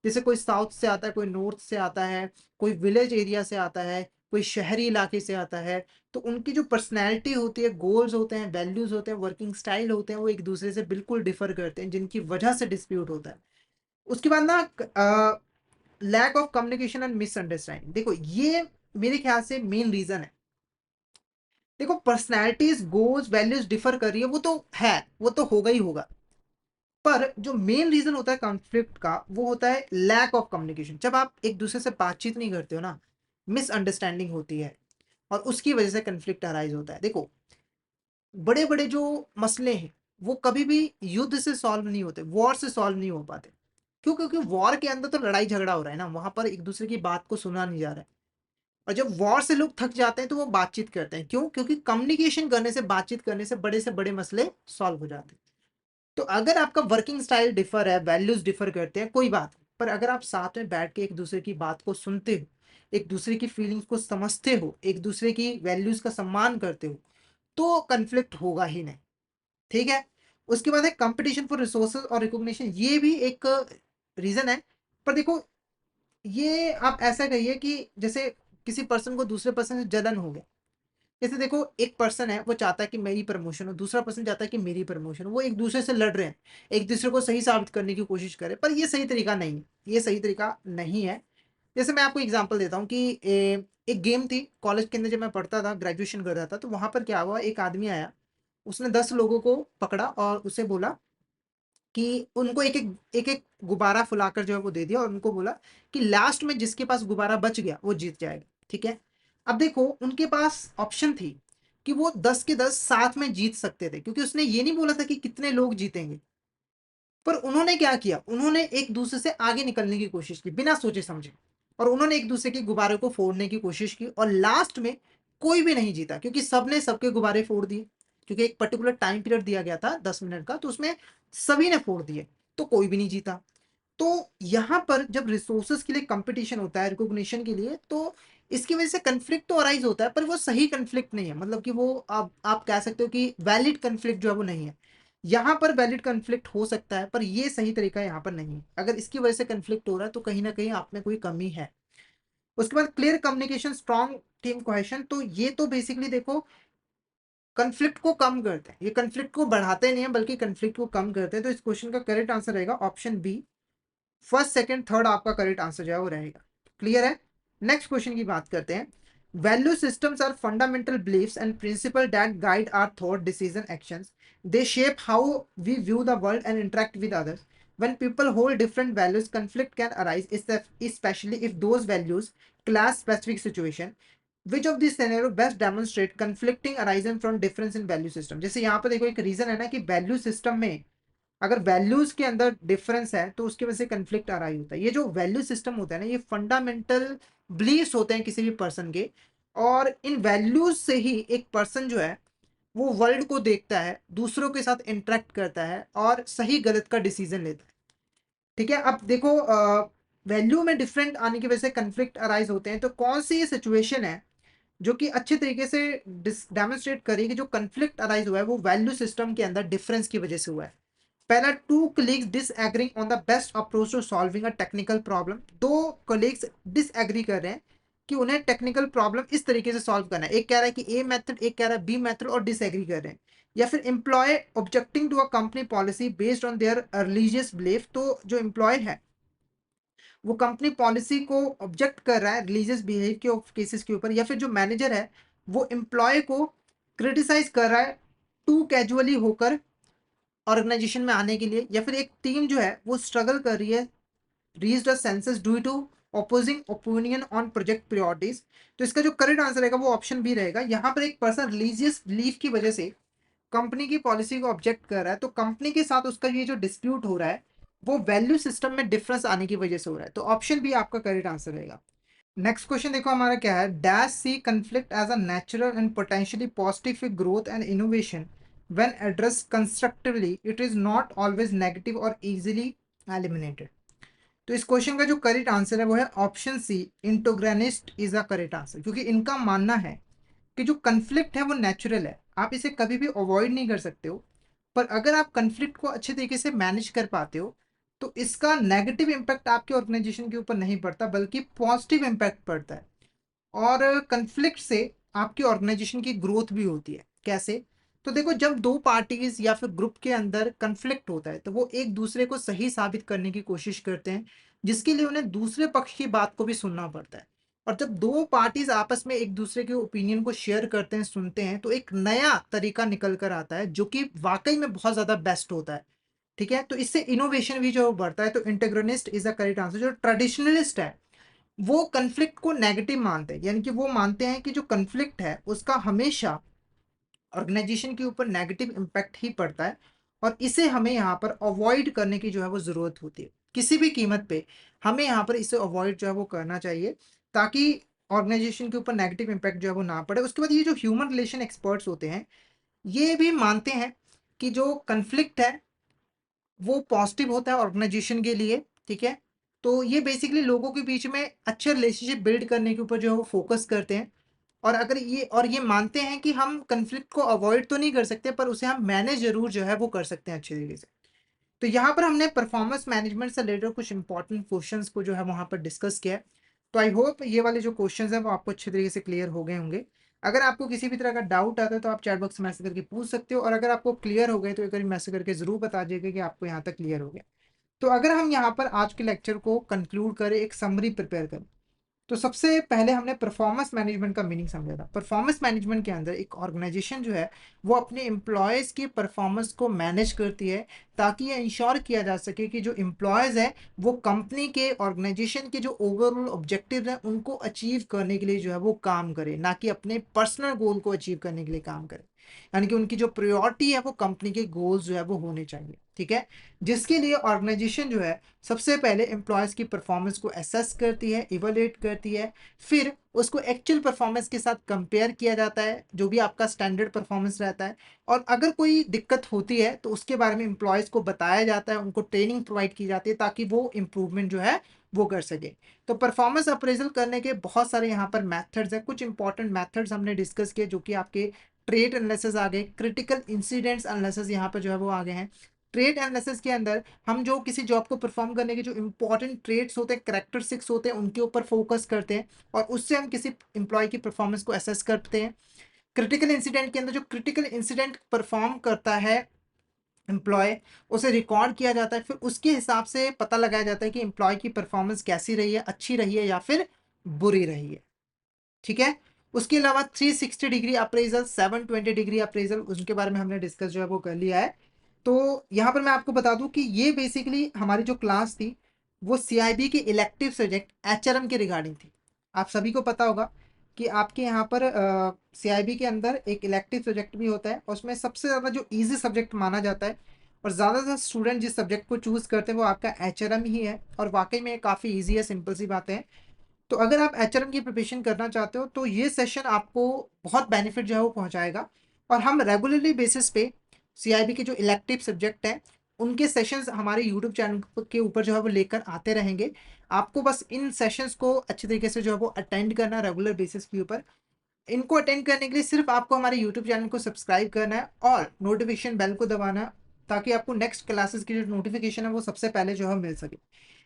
जैसे कोई साउथ से आता है, कोई नॉर्थ से आता है, कोई विलेज एरिया से आता है, कोई शहरी इलाके से आता है। तो उनकी जो पर्सनैलिटी होती है, गोल्स होते हैं, वैल्यूज होते हैं, वर्किंग स्टाइल होते हैं, वो एक दूसरे से बिल्कुल डिफर करते हैं, जिनकी वजह से डिस्प्यूट होता है। उसके बाद ना, lack of communication and misunderstanding, देखो ये मेरे ख्याल से मेन रीजन है। देखो, पर्सनैलिटीज गोल्स वैल्यूज डिफर कर रही है, वो तो है, वो तो होगा ही होगा, पर जो मेन रीजन होता है कॉन्फ्लिक्ट का वो होता है लैक ऑफ कम्युनिकेशन। जब आप एक दूसरे से बातचीत नहीं करते हो ना, मिसअंडरस्टैंडिंग होती है और उसकी वजह से कन्फ्लिक्ट अराइज होता है। देखो, बड़े बड़े जो मसले हैं वो कभी भी युद्ध से सॉल्व नहीं होते, वॉर से सॉल्व नहीं हो पाते। क्यों? क्योंकि वॉर के अंदर तो लड़ाई झगड़ा हो रहा है ना, वहां पर एक दूसरे की बात को सुना नहीं जा रहा है। और जब वॉर से लोग थक जाते हैं तो वो बातचीत करते हैं। क्यों? क्योंकि कम्युनिकेशन करने से, बातचीत करने से बड़े मसले सॉल्व हो जाते हैं। तो अगर आपका वर्किंग स्टाइल डिफर है, वैल्यूज डिफर करते हैं, कोई बात नहीं, पर अगर आप साथ में बैठ के एक दूसरे की बात को सुनते हो, एक दूसरे की फीलिंग्स को समझते हो, एक दूसरे की वैल्यूज का सम्मान करते हो, तो कन्फ्लिक्ट होगा ही नहीं। ठीक है, उसके बाद है कंपटीशन फॉर रिसोर्सेज और रिकॉग्निशन, ये भी एक रीजन है। पर देखो, ये आप ऐसा कहिए कि जैसे किसी पर्सन को दूसरे पर्सन से जलन हो गया, जैसे देखो एक पर्सन है वो चाहता है कि मेरी प्रमोशन हो, दूसरा पर्सन चाहता है कि मेरी प्रमोशन हो, वो एक दूसरे से लड़ रहे हैं, एक दूसरे को सही साबित करने की कोशिश करे, पर ये सही तरीका नहीं है, ये सही तरीका नहीं है। जैसे मैं आपको एग्जांपल देता हूँ कि एक गेम थी कॉलेज के अंदर, जब मैं पढ़ता था, ग्रेजुएशन कर रहा था, तो वहां पर क्या हुआ, एक आदमी आया, उसने 10 लोगों को पकड़ा और उसे बोला कि उनको एक-एक गुब्बारा फुलाकर जो है वो दे दिया और उनको बोला कि लास्ट में जिसके पास गुब्बारा बच गया वो जीत जाएगा, ठीक है? अब देखो उनके पास ऑप्शन थी कि वो 10 के 10 साथ में जीत सकते थे, क्योंकि उसने ये नहीं बोला था कि कितने लोग जीतेंगे। पर उन्होंने क्या किया, उन्होंने एक दूसरे से आगे निकलने की कोशिश की बिना सोचे समझे, और उन्होंने एक दूसरे के गुब्बारे को फोड़ने की कोशिश की, और लास्ट में कोई भी नहीं जीता, क्योंकि सबने सबके गुब्बारे फोड़ दिए, क्योंकि एक पर्टिकुलर टाइम पीरियड दिया गया था 10 मिनट का, तो उसमें सभी ने फोड़ दिए, तो कोई भी नहीं जीता। तो यहाँ पर जब रिसोर्सेज के लिए कंपटीशन होता है, रिकॉग्निशन के लिए, तो इसकी वजह से कन्फ्लिक्ट तो अराइज होता है, पर वो सही कन्फ्लिक्ट नहीं है, मतलब कि वो आप कह सकते हो कि वैलिड कन्फ्लिक्ट जो है वो नहीं है। यहाँ पर वैलिड कन्फ्लिक्ट हो सकता है, पर ये सही तरीका यहाँ पर नहीं है। अगर इसकी वजह से कन्फ्लिक्ट हो रहा है तो कहीं ना कहीं आप में कोई कमी है। उसके बाद clear communication, strong team cohesion, तो ये तो बेसिकली देखो कन्फ्लिक्ट को कम करते हैं, ये कन्फ्लिक्ट को बढ़ाते नहीं है बल्कि कन्फ्लिक्ट को कम करते हैं। तो इस क्वेश्चन का करेक्ट आंसर रहेगा option B. First second third आपका करेक्ट आंसर जो है वो रहेगा। क्लियर है? नेक्स्ट क्वेश्चन की बात करते हैं। Value systems are fundamental beliefs and principle that guide our thought, decision, actions. They shape how we view the world and interact with others. When people hold different values, conflict can arise, especially if those values clash specific situation. Which of these scenario best demonstrate conflicting arising from difference in value system? जैसे यहाँ पर देखो एक reason है ना कि value system में अगर वैल्यूज के अंदर डिफरेंस है तो उसकी वजह से कंफ्लिक्ट आ रहा ही होता है। ये जो वैल्यू सिस्टम होता है ना, ये फंडामेंटल बिलीव्स होते हैं किसी भी पर्सन के, और इन वैल्यूज से ही एक पर्सन जो है वो वर्ल्ड को देखता है, दूसरों के साथ इंटरेक्ट करता है और सही गलत का डिसीजन लेता है। ठीक है, अब देखो वैल्यू में डिफरेंट आने की वजह से कंफ्लिक्ट अराइज होते हैं, तो कौन सी ये सिचुएशन है जो कि अच्छे तरीके से डेमोन्स्ट्रेट करेगी कि जो कंफ्लिक्ट अराइज हुआ है वो वैल्यू सिस्टम के अंदर डिफरेंस की वजह से हुआ है। पहला, two colleagues disagreeing on the best approach to solving a technical problem. दो कलीग्स डिसएग्री कर रहे हैं कि उन्हें टेक्निकल प्रॉब्लम इस तरीके से सॉल्व करना है, एक कह रहा है कि ए मेथड, एक कह रहा है बी मेथड, और डिसएग्री कर रहे हैं। या फिर employee objecting to a company policy based on their religious belief, तो जो एम्प्लॉय है वो कंपनी पॉलिसी को ऑब्जेक्ट कर रहा है रिलीजियस बिहेव के केसेस के ऊपर, या फिर जो मैनेजर है वो एम्प्लॉय को क्रिटिसाइज कर रहा है टू कैजुअली होकर ऑर्गेनाइजेशन में आने के लिए, या फिर एक टीम जो है वो स्ट्रगल कर रही है reached a consensus due to opposing opinion on project priorities. तो इसका जो करेक्ट आंसर रहेगा वो ऑप्शन बी रहेगा। यहाँ पर एक पर्सन रिलीजियस बिलीफ की वजह से कंपनी की पॉलिसी को ऑब्जेक्ट कर रहा है, तो कंपनी के साथ उसका ये जो डिस्प्यूट हो रहा है वो वैल्यू सिस्टम में डिफरेंस आने की वजह से हो रहा है, तो ऑप्शन बी आपका करेक्ट आंसर रहेगा। नेक्स्ट क्वेश्चन देखो हमारा क्या है। Dash C conflict as a natural and potentially positive for growth and innovation when address constructively, it is not always negative और इजीली एलिमिनेटेड। तो इस क्वेश्चन का जो करेक्ट आंसर है वो है option C, interactionist is a correct answer, क्योंकि इनका मानना है कि जो कन्फ्लिक्ट है वो नेचुरल है, आप इसे कभी भी अवॉइड नहीं कर सकते हो, पर अगर आप कन्फ्लिक्ट को अच्छे तरीके से मैनेज कर पाते हो तो इसका नेगेटिव इम्पैक्ट आपके ऑर्गेनाइजेशन के ऊपर नहीं पड़ता बल्कि पॉजिटिव इम्पैक्ट पड़ता है। और कन्फ्लिक्ट से आपकी ऑर्गेनाइजेशन की ग्रोथ भी होती है। कैसे? तो देखो जब दो पार्टीज या फिर ग्रुप के अंदर कन्फ्लिक्ट होता है तो वो एक दूसरे को सही साबित करने की कोशिश करते हैं, जिसके लिए उन्हें दूसरे पक्ष की बात को भी सुनना पड़ता है। और जब दो पार्टीज आपस में एक दूसरे के ओपिनियन को शेयर करते हैं, सुनते हैं, तो एक नया तरीका निकल कर आता है जो कि वाकई में बहुत ज्यादा बेस्ट होता है। ठीक है, तो इससे इनोवेशन भी जो बढ़ता है। तो इंटेग्रनिस्ट इज द करेक्ट आंसर। जो ट्रेडिशनलिस्ट है वो कन्फ्लिक्ट को नेगेटिव मानते हैं, यानी कि वो मानते हैं कि जो कन्फ्लिक्ट है उसका हमेशा ऑर्गेनाइजेशन के ऊपर नेगेटिव इम्पैक्ट ही पड़ता है, और इसे हमें यहाँ पर अवॉइड करने की जो है वो ज़रूरत होती है। किसी भी कीमत पे हमें यहाँ पर इसे अवॉइड जो है वो करना चाहिए, ताकि ऑर्गेनाइजेशन के ऊपर नेगेटिव इम्पैक्ट जो है वो ना पड़े। उसके बाद ये जो ह्यूमन रिलेशन एक्सपर्ट्स होते हैं ये भी मानते हैं कि जो कन्फ्लिक्ट है वो पॉजिटिव होता है ऑर्गेनाइजेशन के लिए। ठीक है, तो ये बेसिकली लोगों के बीच में अच्छे रिलेशनशिप बिल्ड करने के ऊपर जो है वो फोकस करते हैं। और ये मानते हैं कि हम कन्फ्लिक्ट को अवॉइड तो नहीं कर सकते पर उसे हम मैनेज जरूर जो है वो कर सकते हैं अच्छे तरीके से। तो यहाँ पर हमने परफॉर्मेंस मैनेजमेंट से रिलेटेड कुछ इंपॉर्टेंट क्वेश्चंस को जो है वहाँ पर डिस्कस किया है। तो आई होप ये वाले जो क्वेश्चंस हैं वो आपको अच्छे तरीके से क्लियर हो गए होंगे। अगर आपको किसी भी तरह का डाउट आता है तो आप चैट बॉक्स में मैसेज करके पूछ सकते हो, और अगर आपको क्लियर हो गए तो एक बार मैसेज करके ज़रूर बता दीजिएगा कि आपको यहाँ तक क्लियर हो गया। तो अगर हम यहाँ पर आज के लेक्चर को कंक्लूड करें, एक समरी प्रिपेयर करें, तो सबसे पहले हमने परफॉर्मेंस मैनेजमेंट का मीनिंग समझा था। परफॉर्मेंस मैनेजमेंट के अंदर एक ऑर्गेनाइजेशन जो है वो अपने एम्प्लॉयज़ की परफॉर्मेंस को मैनेज करती है, ताकि ये इंश्योर किया जा सके कि जो एम्प्लॉयज़ है वो कंपनी के ऑर्गेनाइजेशन के जो ओवरऑल ऑब्जेक्टिव है उनको अचीव करने के लिए जो है वो काम करे, ना कि अपने पर्सनल गोल को अचीव करने के लिए काम करे। यानी कि उनकी जो प्रायोरिटी है वो कंपनी के गोल्स जो है वो होने चाहिए, ठीक है। जिसके लिए ऑर्गेनाइजेशन जो है सबसे पहले एम्प्लॉयज़ की परफॉर्मेंस को असेस करती है, इवैल्यूएट करती है, फिर उसको एक्चुअल परफॉर्मेंस के साथ कंपेयर किया जाता है, जो भी आपका स्टैंडर्ड परफॉर्मेंस रहता है, और अगर कोई दिक्कत होती है तो उसके बारे में एम्प्लॉयज़ को बताया जाता है, उनको ट्रेनिंग प्रोवाइड की जाती है ताकि वो इम्प्रूवमेंट जो है वो कर सके। तो परफॉर्मेंस अप्रेजल करने के बहुत सारे यहाँ पर मेथड्स हैं। कुछ इंपॉर्टेंट मेथड्स हमने डिस्कस किए, जो कि आपके ट्रेड एनालिसिस आ गए, क्रिटिकल इंसिडेंट्स एनालिसिस यहाँ पर जो है वो आ गए हैं। ट्रेड एनालिसिस के अंदर हम जो किसी जॉब को परफॉर्म करने के जो इंपॉर्टेंट ट्रेड्स होते हैं, कैरेक्टरिस्टिक्स होते हैं, उनके ऊपर फोकस करते हैं, और उससे हम किसी एम्प्लॉय की परफॉर्मेंस को असेस करते हैं। क्रिटिकल इंसिडेंट के अंदर जो क्रिटिकल इंसिडेंट परफॉर्म करता है एम्प्लॉय, उसे रिकॉर्ड किया जाता है, फिर उसके हिसाब से पता लगाया जाता है कि एम्प्लॉय की परफॉर्मेंस कैसी रही है, अच्छी रही है या फिर बुरी रही है, ठीक है। उसके अलावा 360 डिग्री अप्रेजल, 720 डिग्री अप्रेजल, उसके बारे में हमने डिस्कस जो है वो कर लिया है। तो यहाँ पर मैं आपको बता दूं कि ये बेसिकली हमारी जो क्लास थी वो सीआईबी के इलेक्टिव सब्जेक्ट एचआरएम के रिगार्डिंग थी। आप सभी को पता होगा कि आपके यहाँ पर सीआईबी के अंदर एक इलेक्टिव सब्जेक्ट भी होता है, और उसमें सबसे ज़्यादा जो इजी सब्जेक्ट माना जाता है और ज़्यादातर स्टूडेंट जिस सब्जेक्ट को चूज़ करते हैं वो आपका एचआरएम ही है, और वाकई में काफ़ी ईजी है, सिंपल सी बातें हैं। तो अगर आप एचआरएम की प्रिपरेशन करना चाहते हो तो ये सेशन आपको बहुत बेनिफिट जो है वो पहुंचाएगा, और हम रेगुलरली बेसिस पे सीआईबी के जो इलेक्टिव सब्जेक्ट हैं उनके सेशंस हमारे यूट्यूब चैनल के ऊपर जो है वो लेकर आते रहेंगे। आपको बस इन सेशंस को अच्छे तरीके से जो है वो अटेंड करना रेगुलर बेसिस के ऊपर। इनको अटेंड करने के लिए सिर्फ आपको हमारे यूट्यूब चैनल को सब्सक्राइब करना है और नोटिफिकेशन बेल को दबाना है, ताकि आपको नेक्स्ट क्लासेस की जो नोटिफिकेशन है वो सबसे पहले जो है मिल सके।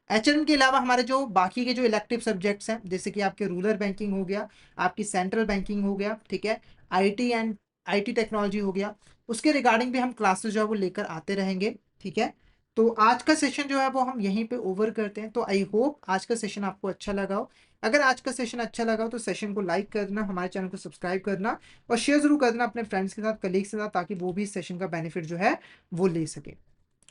एचएम के अलावा हमारे जो बाकी के जो इलेक्टिव सब्जेक्ट्स हैं, जैसे कि आपके रूरल बैंकिंग हो गया, आपकी सेंट्रल बैंकिंग हो गया, ठीक है, आईटी एंड आईटी टेक्नोलॉजी हो गया, उसके रिगार्डिंग भी हम क्लासेस जो है वो लेकर आते रहेंगे, ठीक है। तो आज का सेशन जो है वो हम यहीं पे ओवर करते हैं। तो आई होप आज का सेशन आपको अच्छा लगा हो। अगर आज का सेशन अच्छा लगा हो तो सेशन को लाइक करना, हमारे चैनल को सब्सक्राइब करना, और शेयर जरूर करना अपने फ्रेंड्स के साथ, कलीग्स के साथ, ताकि वो भी इस सेशन का बेनिफिट जो है वो ले सके।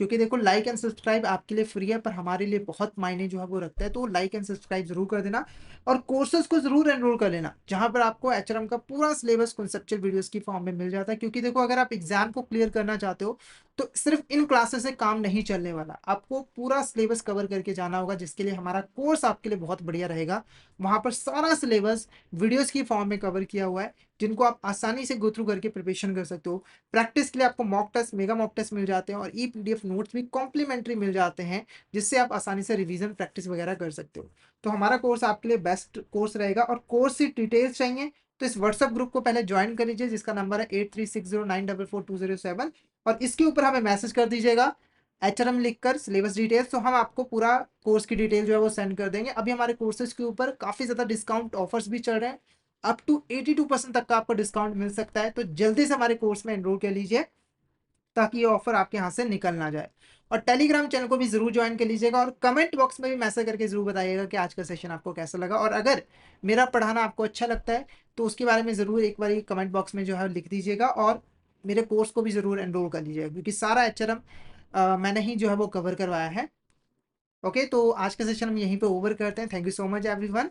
क्योंकि देखो, लाइक एंड सब्सक्राइब आपके लिए फ्री है, पर हमारे लिए बहुत मायने जो है वो रखता है। तो लाइक एंड सब्सक्राइब जरूर कर देना, और कोर्सेज को जरूर एनरोल कर लेना, जहां पर आपको एचआरएम का पूरा सिलेबस कॉन्सेप्चुअल वीडियोस की फॉर्म में मिल जाता है। क्योंकि देखो, अगर आप एग्जाम को क्लियर करना चाहते हो तो सिर्फ इन क्लासेस से काम नहीं चलने वाला, आपको पूरा सिलेबस कवर करके जाना होगा, जिसके लिए हमारा कोर्स आपके लिए बहुत बढ़िया रहेगा। वहां पर सारा सिलेबस वीडियोस की फॉर्म में कवर किया हुआ है, जिनको आप आसानी से गो थ्रू करके प्रिपरेशन कर सकते हो। प्रैक्टिस के लिए आपको mock test, mega mock test मिल जाते हैं, और ई पीडीएफ नोट्स भी कॉम्प्लीमेंट्री मिल जाते हैं, जिससे आप आसानी से रिवीजन प्रैक्टिस वगैरह कर सकते हो। तो हमारा कोर्स आपके लिए बेस्ट कोर्स रहेगा। और कोर्स की डिटेल्स चाहिए तो इस व्हाट्सएप ग्रुप को पहले ज्वाइन कर लीजिए, जिसका नंबर है 8360944207, और इसके ऊपर हमें मैसेज कर दीजिएगा एचआरएम लिखकर सिलेबस डिटेल्स, तो हम आपको पूरा कोर्स की डिटेल जो है वो सेंड कर देंगे। अभी हमारे कोर्सेज के ऊपर काफ़ी ज़्यादा डिस्काउंट ऑफर्स भी चल रहे हैं, अप टू 82% तक का आपको डिस्काउंट मिल सकता है। तो जल्दी से हमारे कोर्स में एनरोल कर लीजिए, ताकि ये ऑफर आपके यहाँ से निकल ना जाए। और टेलीग्राम चैनल को भी जरूर ज्वाइन कर लीजिएगा, और कमेंट बॉक्स में भी मैसेज करके जरूर बताइएगा कि आज का सेशन आपको कैसा लगा। और अगर मेरा पढ़ाना आपको अच्छा लगता है तो उसके बारे में ज़रूर एक बार कमेंट बॉक्स में जो है लिख दीजिएगा, और मेरे कोर्स को भी ज़रूर एनरोल कर लीजिएगा, क्योंकि सारा एचआरएम मैंने ही जो है वो कवर करवाया है। ओके, तो आज का सेशन हम यहीं पे ओवर करते हैं। Thank you so much everyone.